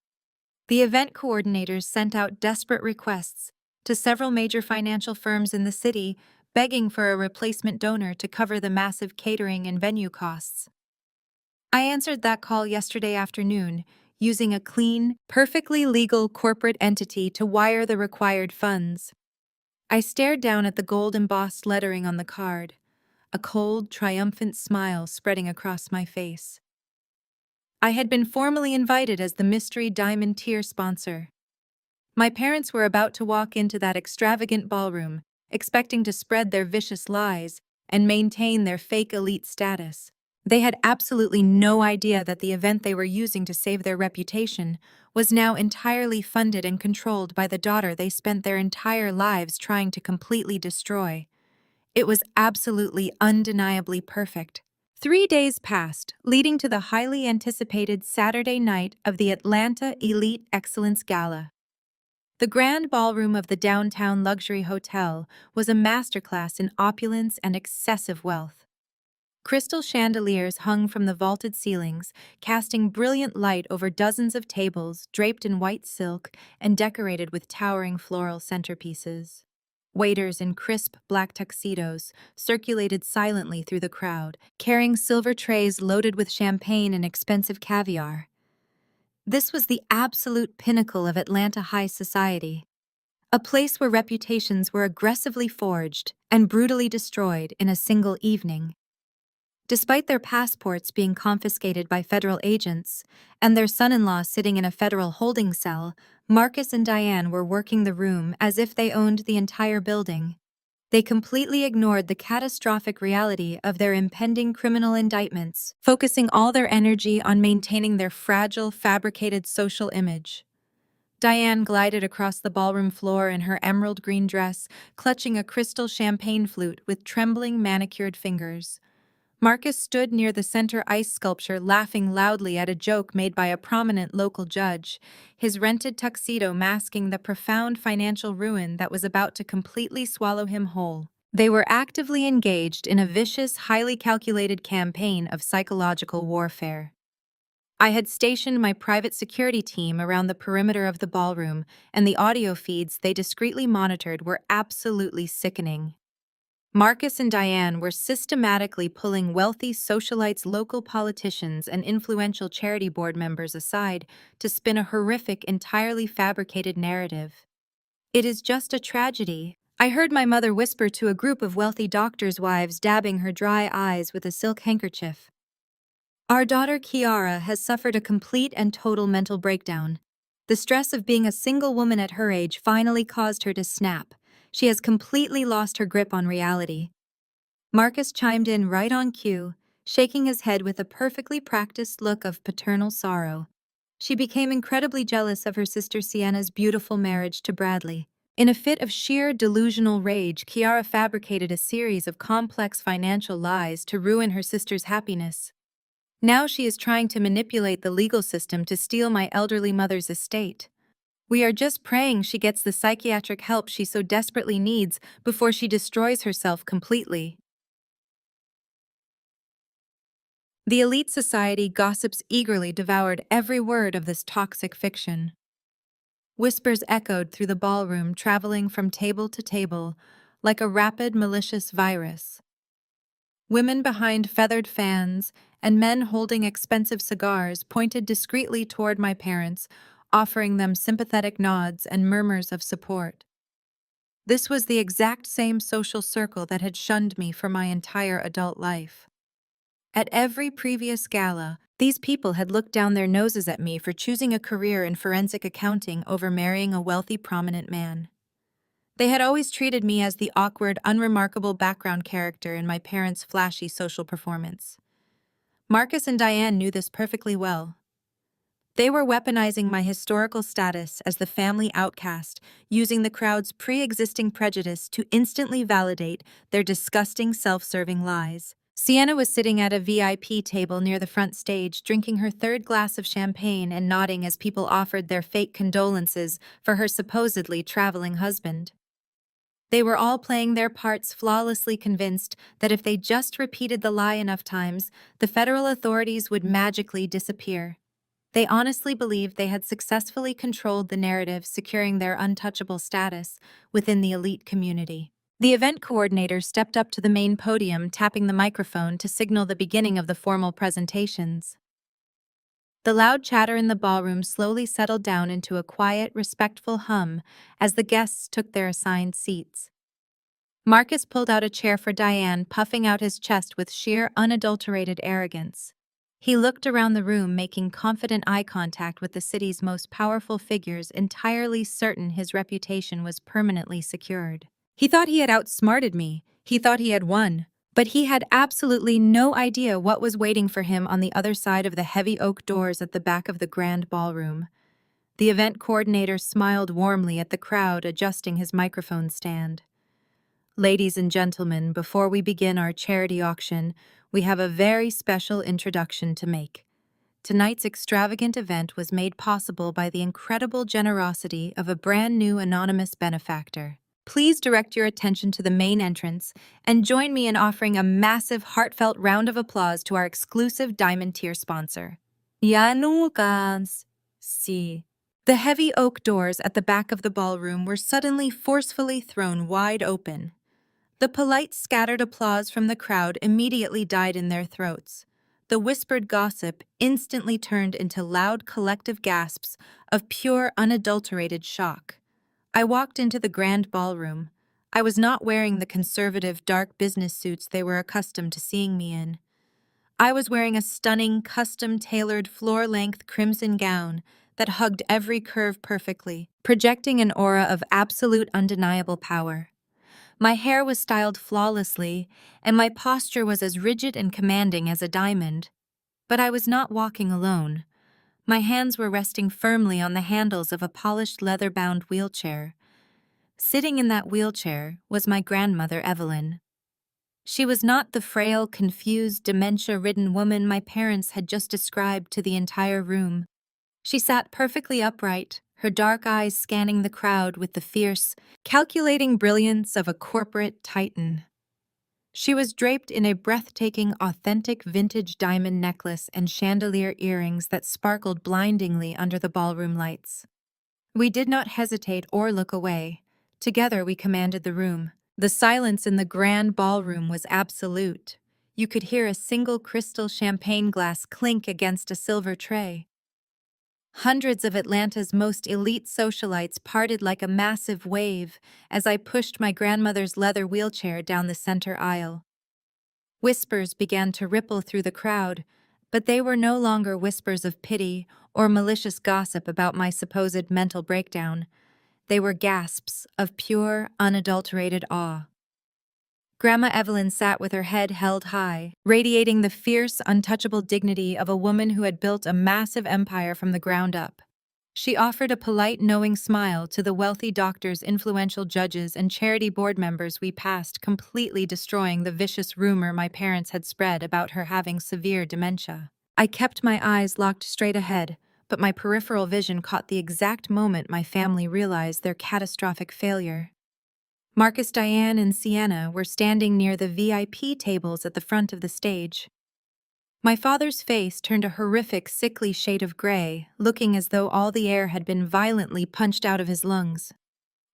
The event coordinators sent out desperate requests to several major financial firms in the city, begging for a replacement donor to cover the massive catering and venue costs. I answered that call yesterday afternoon, using a clean, perfectly legal corporate entity to wire the required funds. I stared down at the gold-embossed lettering on the card, a cold, triumphant smile spreading across my face. I had been formally invited as the mystery diamond tier sponsor. My parents were about to walk into that extravagant ballroom, expecting to spread their vicious lies and maintain their fake elite status. They had absolutely no idea that the event they were using to save their reputation was now entirely funded and controlled by the daughter they spent their entire lives trying to completely destroy. It was absolutely undeniably perfect. 3 days passed, leading to the highly anticipated Saturday night of the Atlanta Elite Excellence Gala. The grand ballroom of the downtown luxury hotel was a masterclass in opulence and excessive wealth. Crystal chandeliers hung from the vaulted ceilings, casting brilliant light over dozens of tables draped in white silk and decorated with towering floral centerpieces. Waiters in crisp black tuxedos circulated silently through the crowd, carrying silver trays loaded with champagne and expensive caviar. This was the absolute pinnacle of Atlanta high society, a place where reputations were aggressively forged and brutally destroyed in a single evening. Despite their passports being confiscated by federal agents and their son-in-law sitting in a federal holding cell, Marcus and Diane were working the room as if they owned the entire building. They completely ignored the catastrophic reality of their impending criminal indictments, focusing all their energy on maintaining their fragile, fabricated social image. Diane glided across the ballroom floor in her emerald green dress, clutching a crystal champagne flute with trembling, manicured fingers. Marcus stood near the center ice sculpture laughing loudly at a joke made by a prominent local judge, his rented tuxedo masking the profound financial ruin that was about to completely swallow him whole. They were actively engaged in a vicious, highly calculated campaign of psychological warfare. I had stationed my private security team around the perimeter of the ballroom, and the audio feeds they discreetly monitored were absolutely sickening. Marcus and Diane were systematically pulling wealthy socialites, local politicians, and influential charity board members aside to spin a horrific, entirely fabricated narrative. "It is just a tragedy," I heard my mother whisper to a group of wealthy doctors' wives, dabbing her dry eyes with a silk handkerchief. "Our daughter Kiara has suffered a complete and total mental breakdown. The stress of being a single woman at her age finally caused her to snap. She has completely lost her grip on reality." Marcus chimed in right on cue, shaking his head with a perfectly practiced look of paternal sorrow. She became incredibly jealous of her sister Sienna's beautiful marriage to Bradley. In a fit of sheer delusional rage, Kiara fabricated a series of complex financial lies to ruin her sister's happiness. Now she is trying to manipulate the legal system to steal my elderly mother's estate. We are just praying she gets the psychiatric help she so desperately needs before she destroys herself completely. The elite society gossips eagerly devoured every word of this toxic fiction. Whispers echoed through the ballroom, traveling from table to table, like a rapid, malicious virus. Women behind feathered fans and men holding expensive cigars pointed discreetly toward my parents, offering them sympathetic nods and murmurs of support. This was the exact same social circle that had shunned me for my entire adult life. At every previous gala, these people had looked down their noses at me for choosing a career in forensic accounting over marrying a wealthy, prominent man. They had always treated me as the awkward, unremarkable background character in my parents' flashy social performance. Marcus and Diane knew this perfectly well. They were weaponizing my historical status as the family outcast, using the crowd's pre-existing prejudice to instantly validate their disgusting, self-serving lies. Sienna was sitting at a VIP table near the front stage, drinking her third glass of champagne and nodding as people offered their fake condolences for her supposedly traveling husband. They were all playing their parts flawlessly, convinced that if they just repeated the lie enough times, the federal authorities would magically disappear. They honestly believed they had successfully controlled the narrative, securing their untouchable status within the elite community. The event coordinator stepped up to the main podium, tapping the microphone to signal the beginning of the formal presentations. The loud chatter in the ballroom slowly settled down into a quiet, respectful hum as the guests took their assigned seats. Marcus pulled out a chair for Diane, puffing out his chest with sheer, unadulterated arrogance. He looked around the room, making confident eye contact with the city's most powerful figures, entirely certain his reputation was permanently secured. He thought he had outsmarted me. He thought he had won. But he had absolutely no idea what was waiting for him on the other side of the heavy oak doors at the back of the grand ballroom. The event coordinator smiled warmly at the crowd, adjusting his microphone stand. "Ladies and gentlemen, before we begin our charity auction, we have a very special introduction to make. Tonight's extravagant event was made possible by the incredible generosity of a brand new anonymous benefactor. Please direct your attention to the main entrance and join me in offering a massive, heartfelt round of applause to our exclusive Diamond Tier sponsor. Yanukas. See." The heavy oak doors at the back of the ballroom were suddenly forcefully thrown wide open. The polite, scattered applause from the crowd immediately died in their throats. The whispered gossip instantly turned into loud collective gasps of pure, unadulterated shock. I walked into the grand ballroom. I was not wearing the conservative, dark business suits they were accustomed to seeing me in. I was wearing a stunning, custom-tailored, floor-length crimson gown that hugged every curve perfectly, projecting an aura of absolute, undeniable power. My hair was styled flawlessly, and my posture was as rigid and commanding as a diamond. But I was not walking alone. My hands were resting firmly on the handles of a polished leather-bound wheelchair. Sitting in that wheelchair was my grandmother, Evelyn. She was not the frail, confused, dementia-ridden woman my parents had just described to the entire room. She sat perfectly upright, her dark eyes scanning the crowd with the fierce, calculating brilliance of a corporate titan. She was draped in a breathtaking, authentic vintage diamond necklace and chandelier earrings that sparkled blindingly under the ballroom lights. We did not hesitate or look away. Together we commanded the room. The silence in the grand ballroom was absolute. You could hear a single crystal champagne glass clink against a silver tray. Hundreds of Atlanta's most elite socialites parted like a massive wave as I pushed my grandmother's leather wheelchair down the center aisle. Whispers began to ripple through the crowd, but they were no longer whispers of pity or malicious gossip about my supposed mental breakdown. They were gasps of pure, unadulterated awe. Grandma Evelyn sat with her head held high, radiating the fierce, untouchable dignity of a woman who had built a massive empire from the ground up. She offered a polite, knowing smile to the wealthy doctors, influential judges, and charity board members we passed, completely destroying the vicious rumor my parents had spread about her having severe dementia. I kept my eyes locked straight ahead, but my peripheral vision caught the exact moment my family realized their catastrophic failure. Marcus, Diane, and Sienna were standing near the VIP tables at the front of the stage. My father's face turned a horrific, sickly shade of gray, looking as though all the air had been violently punched out of his lungs.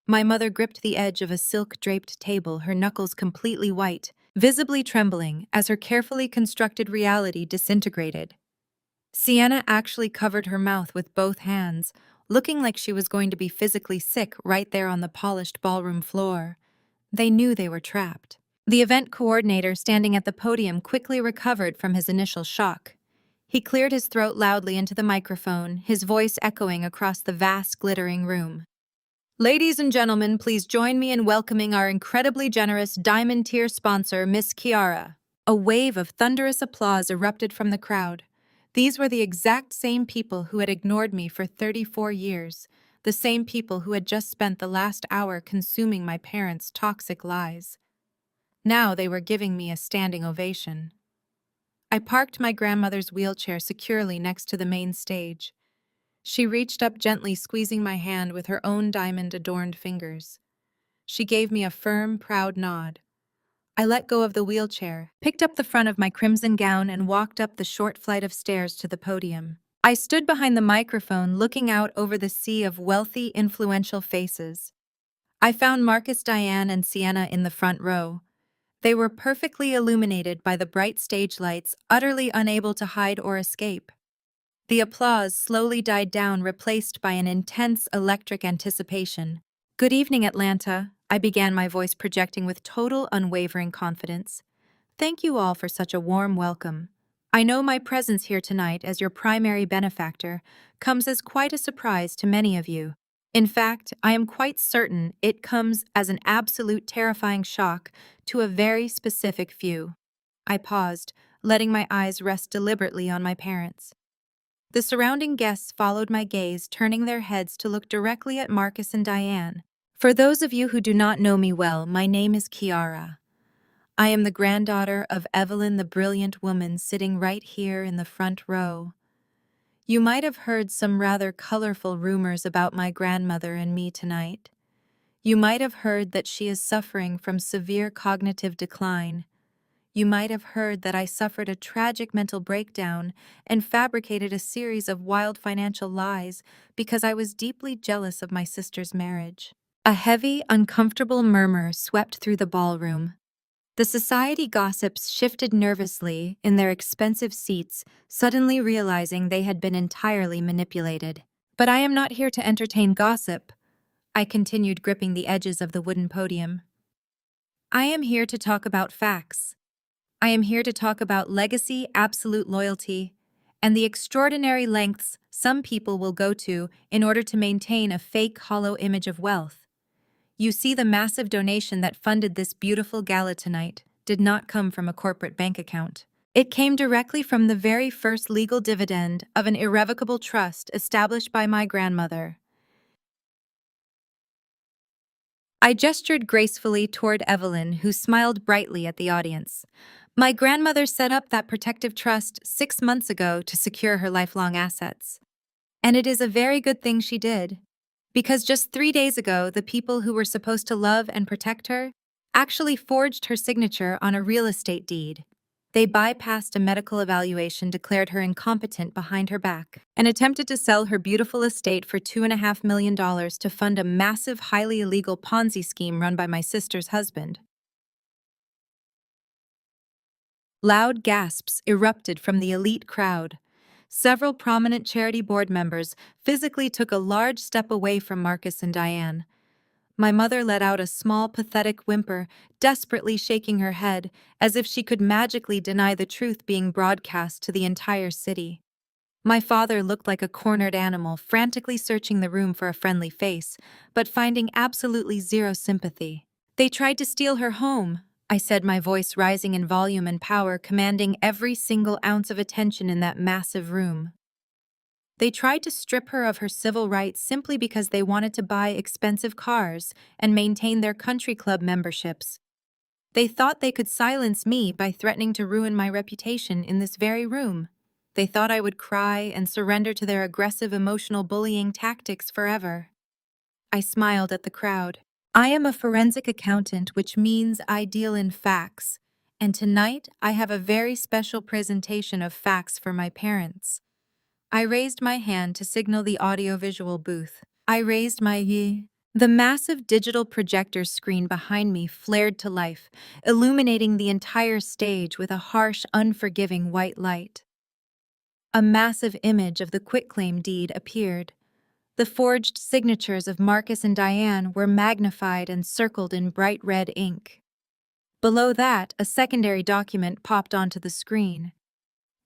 My mother gripped the edge of a silk-draped table, her knuckles completely white, visibly trembling as her carefully constructed reality disintegrated. Sienna actually covered her mouth with both hands, looking like she was going to be physically sick right there on the polished ballroom floor. They knew they were trapped. The event coordinator standing at the podium quickly recovered from his initial shock. He cleared his throat loudly into the microphone, his voice echoing across the vast, glittering room. Ladies and gentlemen, please join me in welcoming our incredibly generous diamond-tier sponsor, Miss Kiara. A wave of thunderous applause erupted from the crowd. These were the exact same people who had ignored me for 34 years, the same people who had just spent the last hour consuming my parents' toxic lies. Now they were giving me a standing ovation. I parked my grandmother's wheelchair securely next to the main stage. She reached up gently, squeezing my hand with her own diamond-adorned fingers. She gave me a firm, proud nod. I let go of the wheelchair, picked up the front of my crimson gown, and walked up the short flight of stairs to the podium. I stood behind the microphone, looking out over the sea of wealthy, influential faces. I found Marcus, Diane, and Sienna in the front row. They were perfectly illuminated by the bright stage lights, utterly unable to hide or escape. The applause slowly died down, replaced by an intense, electric anticipation. "Good evening, Atlanta," I began, my voice projecting with total, unwavering confidence. "Thank you all for such a warm welcome. I know my presence here tonight as your primary benefactor comes as quite a surprise to many of you. In fact, I am quite certain it comes as an absolute terrifying shock to a very specific few." I paused, letting my eyes rest deliberately on my parents. The surrounding guests followed my gaze, turning their heads to look directly at Marcus and Diane. For those of you who do not know me well, my name is Kiara. I am the granddaughter of Evelyn, the brilliant woman sitting right here in the front row. You might have heard some rather colorful rumors about my grandmother and me tonight. You might have heard that she is suffering from severe cognitive decline. You might have heard that I suffered a tragic mental breakdown and fabricated a series of wild financial lies because I was deeply jealous of my sister's marriage. A heavy, uncomfortable murmur swept through the ballroom. The society gossips shifted nervously in their expensive seats, suddenly realizing they had been entirely manipulated. "But I am not here to entertain gossip," I continued, gripping the edges of the wooden podium. "I am here to talk about facts. I am here to talk about legacy, absolute loyalty, and the extraordinary lengths some people will go to in order to maintain a fake, hollow image of wealth. You see, the massive donation that funded this beautiful gala tonight did not come from a corporate bank account. It came directly from the very first legal dividend of an irrevocable trust established by my grandmother. I gestured gracefully toward Evelyn, who smiled brightly at the audience. My grandmother set up that protective trust 6 months ago to secure her lifelong assets. And it is a very good thing she did. Because just 3 days ago, the people who were supposed to love and protect her actually forged her signature on a real estate deed. They bypassed a medical evaluation, declared her incompetent behind her back, and attempted to sell her beautiful estate for $2.5 million to fund a massive, highly illegal Ponzi scheme run by my sister's husband. Loud gasps erupted from the elite crowd. Several prominent charity board members physically took a large step away from Marcus and Diane. My mother let out a small, pathetic whimper, desperately shaking her head, as if she could magically deny the truth being broadcast to the entire city. My father looked like a cornered animal, frantically searching the room for a friendly face, but finding absolutely zero sympathy. They tried to steal her home, I said, my voice rising in volume and power, commanding every single ounce of attention in that massive room. They tried to strip her of her civil rights simply because they wanted to buy expensive cars and maintain their country club memberships. They thought they could silence me by threatening to ruin my reputation in this very room. They thought I would cry and surrender to their aggressive emotional bullying tactics forever. I smiled at the crowd. I am a forensic accountant, which means I deal in facts. And tonight, I have a very special presentation of facts for my parents. I raised my hand to signal the audiovisual booth. I raised my ye. The massive digital projector screen behind me flared to life, illuminating the entire stage with a harsh, unforgiving white light. A massive image of the quitclaim deed appeared. The forged signatures of Marcus and Diane were magnified and circled in bright red ink. Below that, a secondary document popped onto the screen.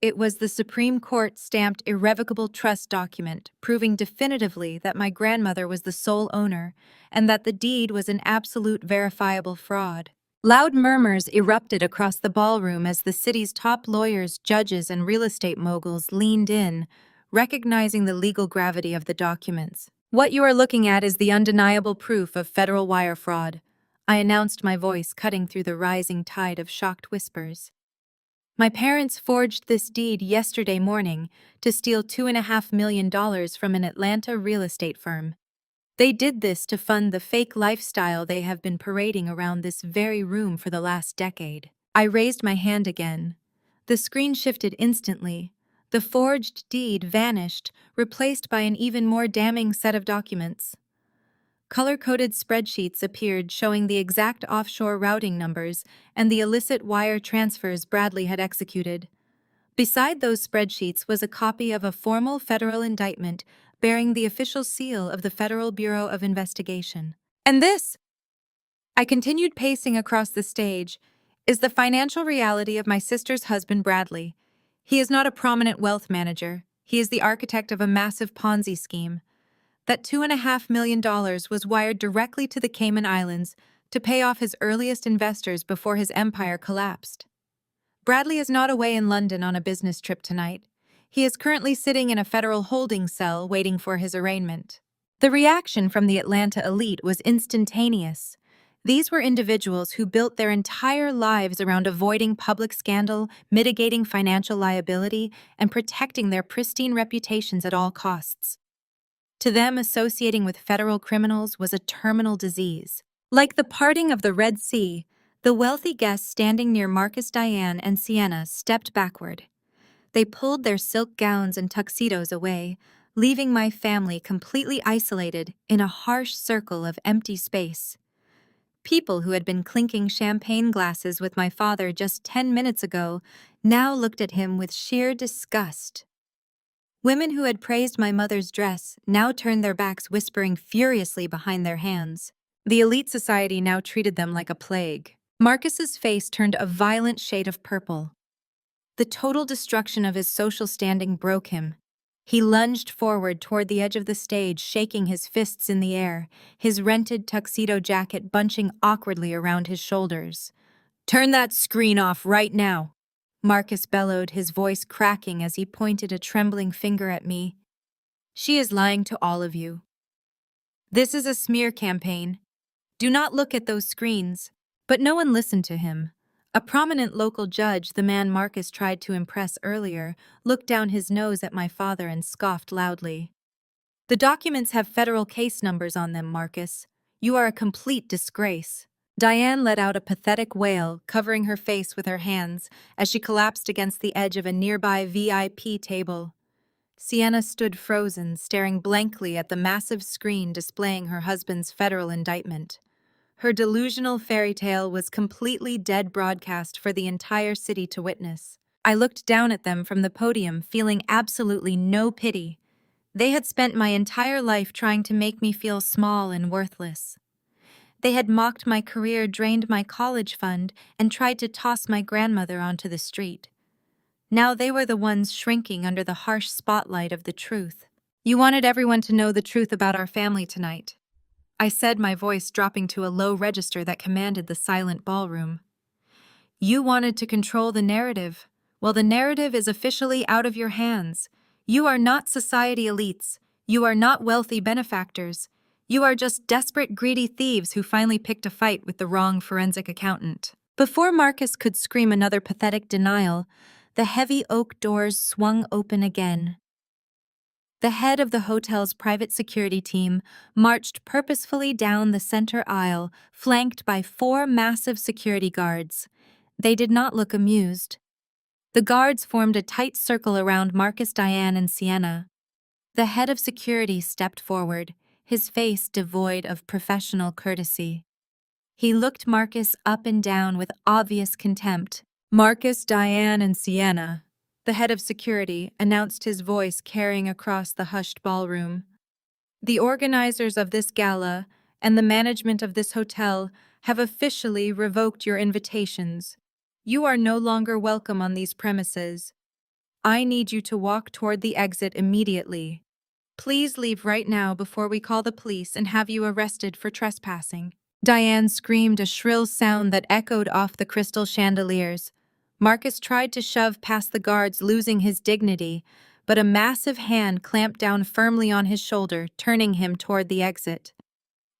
It was the Supreme Court stamped irrevocable trust document, proving definitively that my grandmother was the sole owner and that the deed was an absolute verifiable fraud. Loud murmurs erupted across the ballroom as the city's top lawyers, judges, and real estate moguls leaned in, recognizing the legal gravity of the documents. What you are looking at is the undeniable proof of federal wire fraud, I announced, my voice cutting through the rising tide of shocked whispers. My parents forged this deed yesterday morning to steal $2.5 million from an Atlanta real estate firm. They did this to fund the fake lifestyle they have been parading around this very room for the last decade. I raised my hand again. The screen shifted instantly. The forged deed vanished, replaced by an even more damning set of documents. Color-coded spreadsheets appeared showing the exact offshore routing numbers and the illicit wire transfers Bradley had executed. Beside those spreadsheets was a copy of a formal federal indictment bearing the official seal of the Federal Bureau of Investigation. And this, I continued pacing across the stage, is the financial reality of my sister's husband, Bradley. He is not a prominent wealth manager. He is the architect of a massive Ponzi scheme. That $2.5 million was wired directly to the Cayman Islands to pay off his earliest investors before his empire collapsed. Bradley is not away in London on a business trip tonight. He is currently sitting in a federal holding cell waiting for his arraignment. The reaction from the Atlanta elite was instantaneous. These were individuals who built their entire lives around avoiding public scandal, mitigating financial liability, and protecting their pristine reputations at all costs. To them, associating with federal criminals was a terminal disease. Like the parting of the Red Sea, the wealthy guests standing near Marcus, Diane, and Sienna stepped backward. They pulled their silk gowns and tuxedos away, leaving my family completely isolated in a harsh circle of empty space. People who had been clinking champagne glasses with my father just 10 minutes ago now looked at him with sheer disgust. Women who had praised my mother's dress now turned their backs, whispering furiously behind their hands. The elite society now treated them like a plague. Marcus's face turned a violent shade of purple. The total destruction of his social standing broke him. He lunged forward toward the edge of the stage, shaking his fists in the air, his rented tuxedo jacket bunching awkwardly around his shoulders. "Turn that screen off right now," Marcus bellowed, his voice cracking as he pointed a trembling finger at me. "She is lying to all of you. This is a smear campaign. Do not look at those screens. But no one listened to him. A prominent local judge, the man Marcus tried to impress earlier, looked down his nose at my father and scoffed loudly. The documents have federal case numbers on them, Marcus. You are a complete disgrace. Diane let out a pathetic wail, covering her face with her hands as she collapsed against the edge of a nearby VIP table. Sienna stood frozen, staring blankly at the massive screen displaying her husband's federal indictment. Her delusional fairy tale was completely dead broadcast for the entire city to witness. I looked down at them from the podium, feeling absolutely no pity. They had spent my entire life trying to make me feel small and worthless. They had mocked my career, drained my college fund, and tried to toss my grandmother onto the street. Now they were the ones shrinking under the harsh spotlight of the truth. You wanted everyone to know the truth about our family tonight, I said, my voice dropping to a low register that commanded the silent ballroom. You wanted to control the narrative. Well, the narrative is officially out of your hands. You are not society elites. You are not wealthy benefactors. You are just desperate, greedy thieves who finally picked a fight with the wrong forensic accountant. Before Marcus could scream another pathetic denial, the heavy oak doors swung open again. The head of the hotel's private security team marched purposefully down the center aisle, flanked by 4 massive security guards. They did not look amused. The guards formed a tight circle around Marcus, Diane, and Sienna. The head of security stepped forward, his face devoid of professional courtesy. He looked Marcus up and down with obvious contempt. Marcus, Diane, and Sienna, the head of security announced, his voice carrying across the hushed ballroom. The organizers of this gala and the management of this hotel have officially revoked your invitations. You are no longer welcome on these premises. I need you to walk toward the exit immediately. Please leave right now before we call the police and have you arrested for trespassing. Diane screamed, a shrill sound that echoed off the crystal chandeliers. Marcus tried to shove past the guards, losing his dignity, but a massive hand clamped down firmly on his shoulder, turning him toward the exit.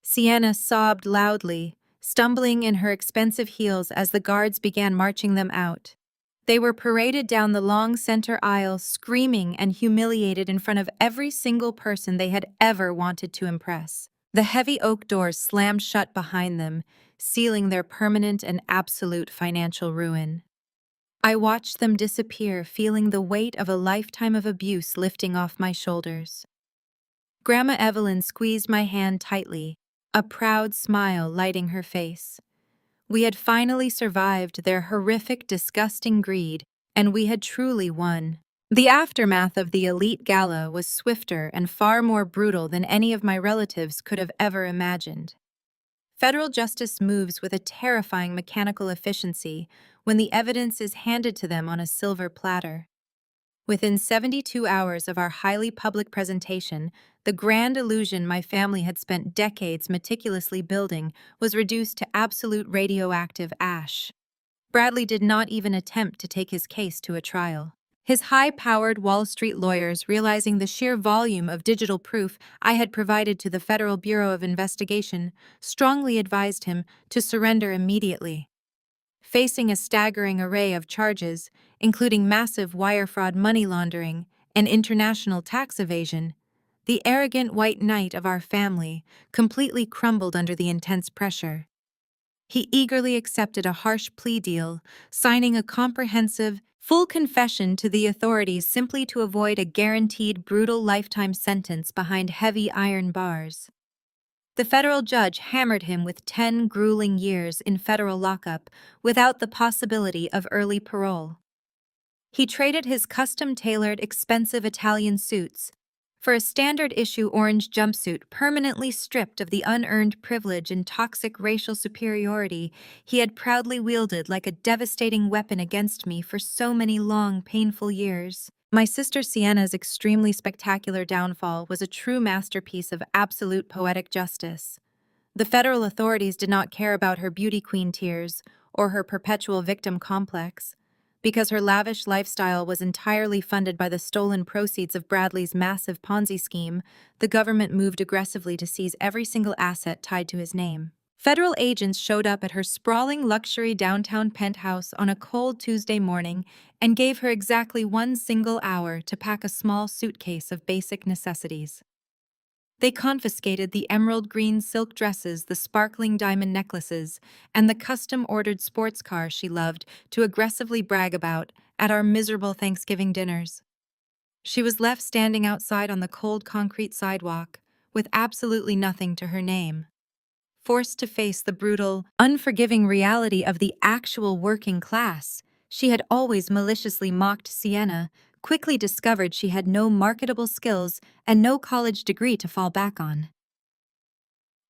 Sienna sobbed loudly, stumbling in her expensive heels as the guards began marching them out. They were paraded down the long center aisle, screaming and humiliated in front of every single person they had ever wanted to impress. The heavy oak doors slammed shut behind them, sealing their permanent and absolute financial ruin. I watched them disappear, feeling the weight of a lifetime of abuse lifting off my shoulders. Grandma Evelyn squeezed my hand tightly, a proud smile lighting her face. We had finally survived their horrific, disgusting greed, and we had truly won. The aftermath of the elite gala was swifter and far more brutal than any of my relatives could have ever imagined. Federal justice moves with a terrifying mechanical efficiency when the evidence is handed to them on a silver platter. Within 72 hours of our highly public presentation, the grand illusion my family had spent decades meticulously building was reduced to absolute radioactive ash. Bradley did not even attempt to take his case to a trial. His high-powered Wall Street lawyers, realizing the sheer volume of digital proof I had provided to the Federal Bureau of Investigation, strongly advised him to surrender immediately. Facing a staggering array of charges, including massive wire fraud, money laundering, and international tax evasion, the arrogant white knight of our family completely crumbled under the intense pressure. He eagerly accepted a harsh plea deal, signing a comprehensive, full confession to the authorities simply to avoid a guaranteed brutal lifetime sentence behind heavy iron bars. The federal judge hammered him with 10 grueling years in federal lockup without the possibility of early parole. He traded his custom-tailored, expensive Italian suits for a standard-issue orange jumpsuit permanently stripped of the unearned privilege and toxic racial superiority he had proudly wielded like a devastating weapon against me for so many long, painful years. My sister Sienna's extremely spectacular downfall was a true masterpiece of absolute poetic justice. The federal authorities did not care about her beauty queen tears or her perpetual victim complex. Because her lavish lifestyle was entirely funded by the stolen proceeds of Bradley's massive Ponzi scheme, the government moved aggressively to seize every single asset tied to his name. Federal agents showed up at her sprawling luxury downtown penthouse on a cold Tuesday morning and gave her exactly 1 single hour to pack a small suitcase of basic necessities. They confiscated the emerald green silk dresses, the sparkling diamond necklaces, and the custom-ordered sports car she loved to aggressively brag about at our miserable Thanksgiving dinners. She was left standing outside on the cold concrete sidewalk, with absolutely nothing to her name. Forced to face the brutal, unforgiving reality of the actual working class, she had always maliciously mocked Sienna, quickly discovered she had no marketable skills and no college degree to fall back on.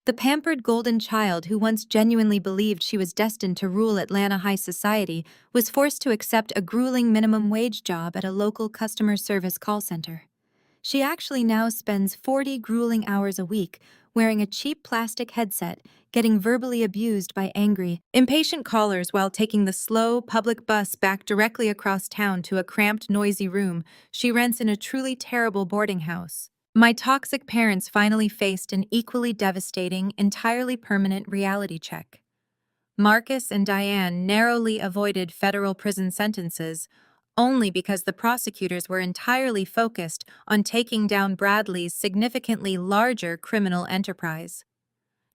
The pampered golden child who once genuinely believed she was destined to rule Atlanta high society was forced to accept a grueling minimum wage job at a local customer service call center. She actually now spends 40 grueling hours a week wearing a cheap plastic headset, getting verbally abused by angry, impatient callers while taking the slow public bus back directly across town to a cramped, noisy room she rents in a truly terrible boarding house. My toxic parents finally faced an equally devastating, entirely permanent reality check. Marcus and Diane narrowly avoided federal prison sentences only because the prosecutors were entirely focused on taking down Bradley's significantly larger criminal enterprise.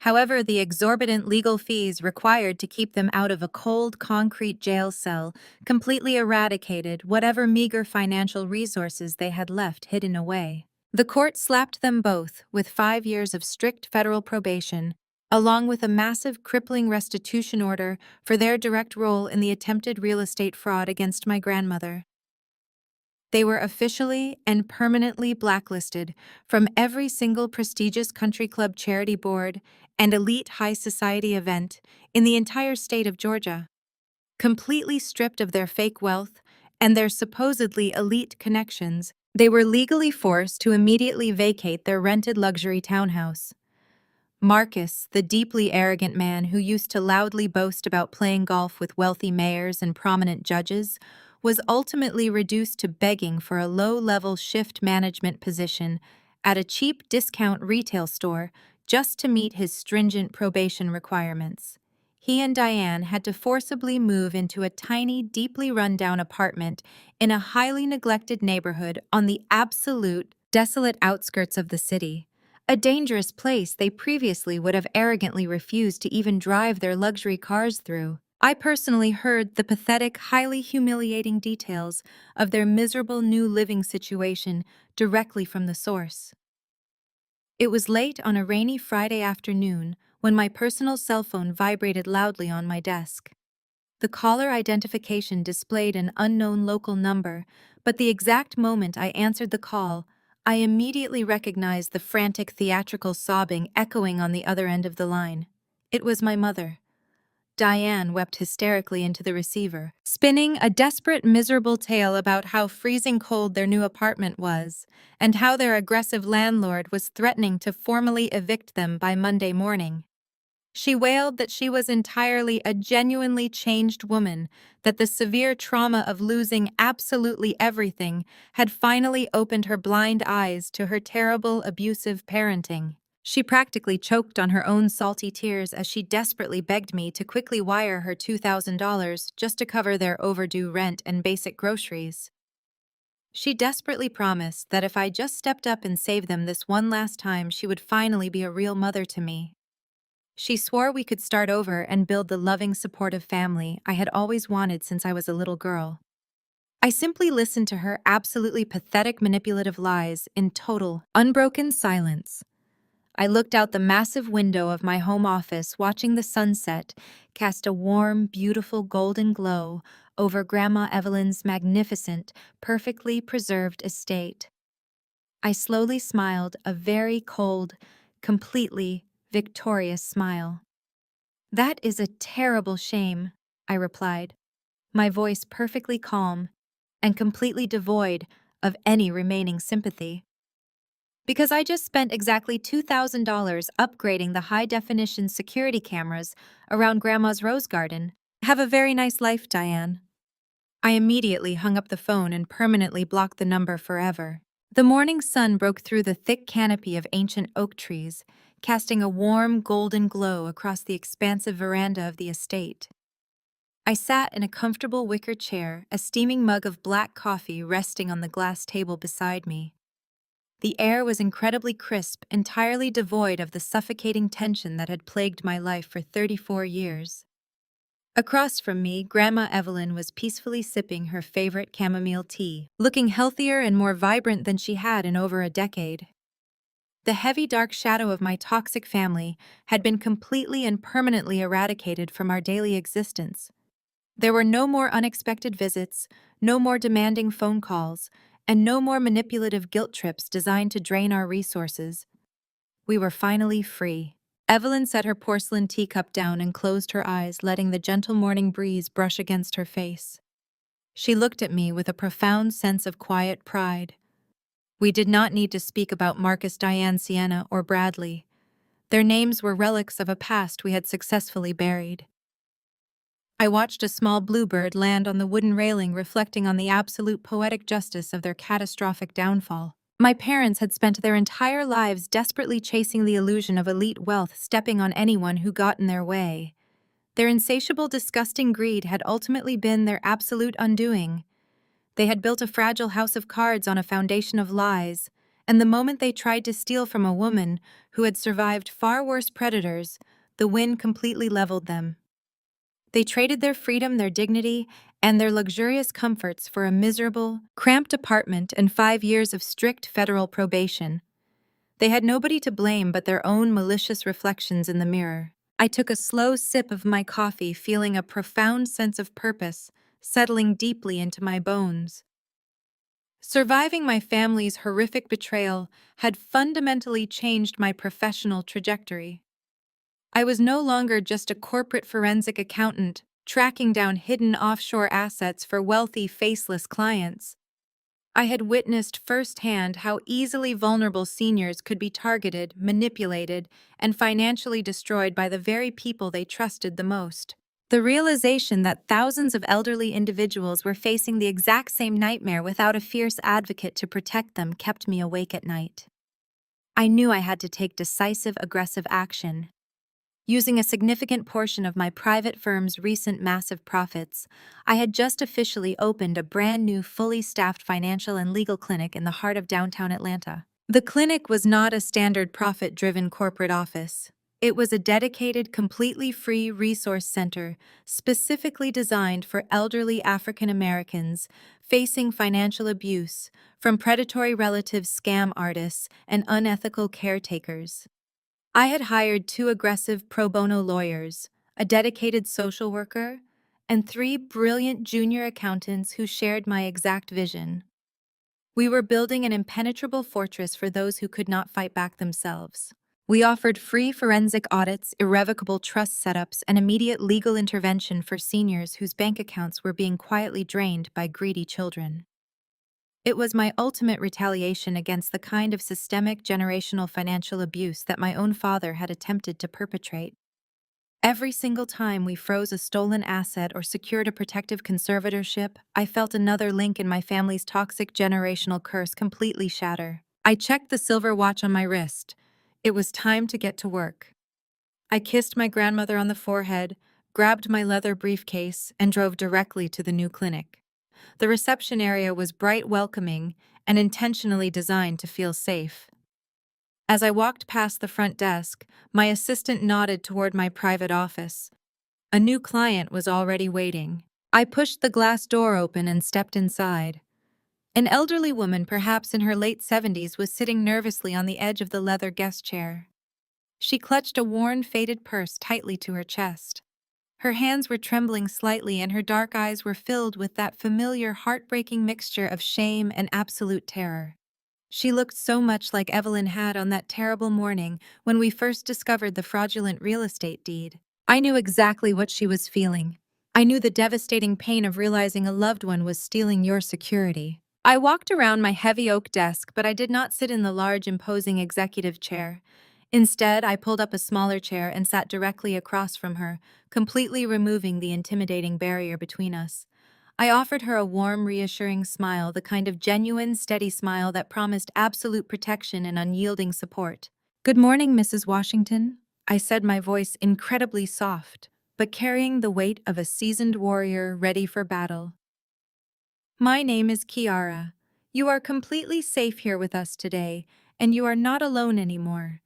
However, the exorbitant legal fees required to keep them out of a cold concrete jail cell completely eradicated whatever meager financial resources they had left hidden away. The court slapped them both with 5 years of strict federal probation, along with a massive crippling restitution order for their direct role in the attempted real estate fraud against my grandmother. They were officially and permanently blacklisted from every single prestigious country club charity board and elite high society event in the entire state of Georgia. Completely stripped of their fake wealth and their supposedly elite connections, they were legally forced to immediately vacate their rented luxury townhouse. Marcus, the deeply arrogant man who used to loudly boast about playing golf with wealthy mayors and prominent judges, was ultimately reduced to begging for a low-level shift management position at a cheap discount retail store just to meet his stringent probation requirements. He and Diane had to forcibly move into a tiny, deeply run-down apartment in a highly neglected neighborhood on the absolute, desolate outskirts of the city. A dangerous place they previously would have arrogantly refused to even drive their luxury cars through. I personally heard the pathetic, highly humiliating details of their miserable new living situation directly from the source. It was late on a rainy Friday afternoon when my personal cell phone vibrated loudly on my desk. The caller identification displayed an unknown local number, but the exact moment I answered the call, I immediately recognized the frantic theatrical sobbing echoing on the other end of the line. It was my mother. Diane wept hysterically into the receiver, spinning a desperate, miserable tale about how freezing cold their new apartment was, and how their aggressive landlord was threatening to formally evict them by Monday morning. She wailed that she was entirely a genuinely changed woman, that the severe trauma of losing absolutely everything had finally opened her blind eyes to her terrible, abusive parenting. She practically choked on her own salty tears as she desperately begged me to quickly wire her $2,000 just to cover their overdue rent and basic groceries. She desperately promised that if I just stepped up and saved them this one last time, she would finally be a real mother to me. She swore we could start over and build the loving, supportive family I had always wanted since I was a little girl. I simply listened to her absolutely pathetic, manipulative lies in total, unbroken silence. I looked out the massive window of my home office, watching the sunset cast a warm, beautiful golden glow over Grandma Evelyn's magnificent, perfectly preserved estate. I slowly smiled, a very cold, completely victorious smile. "That is a terrible shame," I replied, my voice perfectly calm and completely devoid of any remaining sympathy. "Because I just spent exactly $2,000 upgrading the high-definition security cameras around Grandma's rose garden. Have a very nice life, Diane." I immediately hung up the phone and permanently blocked the number forever. The morning sun broke through the thick canopy of ancient oak trees, casting a warm, golden glow across the expansive veranda of the estate. I sat in a comfortable wicker chair, a steaming mug of black coffee resting on the glass table beside me. The air was incredibly crisp, entirely devoid of the suffocating tension that had plagued my life for 34 years. Across from me, Grandma Evelyn was peacefully sipping her favorite chamomile tea, looking healthier and more vibrant than she had in over a decade. The heavy dark shadow of my toxic family had been completely and permanently eradicated from our daily existence. There were no more unexpected visits, no more demanding phone calls, and no more manipulative guilt trips designed to drain our resources. We were finally free. Evelyn set her porcelain teacup down and closed her eyes, letting the gentle morning breeze brush against her face. She looked at me with a profound sense of quiet pride. We did not need to speak about Marcus, Diane, Sienna, or Bradley. Their names were relics of a past we had successfully buried. I watched a small bluebird land on the wooden railing, reflecting on the absolute poetic justice of their catastrophic downfall. My parents had spent their entire lives desperately chasing the illusion of elite wealth, stepping on anyone who got in their way. Their insatiable, disgusting greed had ultimately been their absolute undoing. They had built a fragile house of cards on a foundation of lies, and the moment they tried to steal from a woman who had survived far worse predators, the wind completely leveled them. They traded their freedom, their dignity, and their luxurious comforts for a miserable, cramped apartment and 5 years of strict federal probation. They had nobody to blame but their own malicious reflections in the mirror. I took a slow sip of my coffee, feeling a profound sense of purpose settling deeply into my bones. Surviving my family's horrific betrayal had fundamentally changed my professional trajectory. I was no longer just a corporate forensic accountant tracking down hidden offshore assets for wealthy, faceless clients. I had witnessed firsthand how easily vulnerable seniors could be targeted, manipulated, and financially destroyed by the very people they trusted the most. The realization that thousands of elderly individuals were facing the exact same nightmare without a fierce advocate to protect them kept me awake at night. I knew I had to take decisive, aggressive action. Using a significant portion of my private firm's recent massive profits, I had just officially opened a brand new, fully staffed financial and legal clinic in the heart of downtown Atlanta. The clinic was not a standard profit-driven corporate office. It was a dedicated, completely free resource center specifically designed for elderly African Americans facing financial abuse from predatory relatives, scam artists, and unethical caretakers. I had hired 2 aggressive pro bono lawyers, a dedicated social worker, and 3 brilliant junior accountants who shared my exact vision. We were building an impenetrable fortress for those who could not fight back themselves. We offered free forensic audits, irrevocable trust setups, and immediate legal intervention for seniors whose bank accounts were being quietly drained by greedy children. It was my ultimate retaliation against the kind of systemic generational financial abuse that my own father had attempted to perpetrate. Every single time we froze a stolen asset or secured a protective conservatorship, I felt another link in my family's toxic generational curse completely shatter. I checked the silver watch on my wrist. It was time to get to work. I kissed my grandmother on the forehead, grabbed my leather briefcase, and drove directly to the new clinic. The reception area was bright, welcoming, and intentionally designed to feel safe. As I walked past the front desk, my assistant nodded toward my private office. A new client was already waiting. I pushed the glass door open and stepped inside. An elderly woman, perhaps in her late 70s, was sitting nervously on the edge of the leather guest chair. She clutched a worn, faded purse tightly to her chest. Her hands were trembling slightly, and her dark eyes were filled with that familiar, heartbreaking mixture of shame and absolute terror. She looked so much like Evelyn had on that terrible morning when we first discovered the fraudulent real estate deed. I knew exactly what she was feeling. I knew the devastating pain of realizing a loved one was stealing your security. I walked around my heavy oak desk, but I did not sit in the large, imposing executive chair. Instead, I pulled up a smaller chair and sat directly across from her, completely removing the intimidating barrier between us. I offered her a warm, reassuring smile, the kind of genuine, steady smile that promised absolute protection and unyielding support. Good morning, Mrs. Washington. I said, my voice incredibly soft, but carrying the weight of a seasoned warrior ready for battle. My name is Kiara. You are completely safe here with us today, and you are not alone anymore.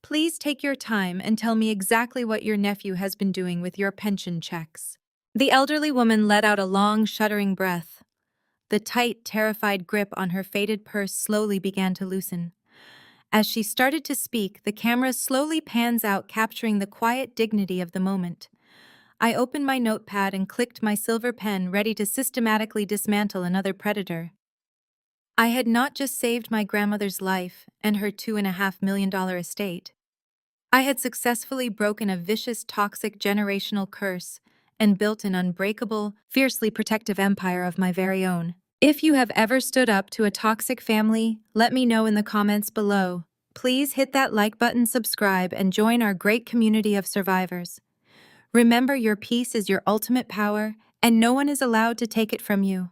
Please take your time and tell me exactly what your nephew has been doing with your pension checks. The elderly woman let out a long, shuddering breath. The tight, terrified grip on her faded purse slowly began to loosen. As she started to speak, the camera slowly pans out, capturing the quiet dignity of the moment. I opened my notepad and clicked my silver pen, ready to systematically dismantle another predator. I had not just saved my grandmother's life and her $2.5 million estate. I had successfully broken a vicious, toxic generational curse and built an unbreakable, fiercely protective empire of my very own. If you have ever stood up to a toxic family, let me know in the comments below. Please hit that like button, subscribe, and join our great community of survivors. Remember, your peace is your ultimate power, and no one is allowed to take it from you.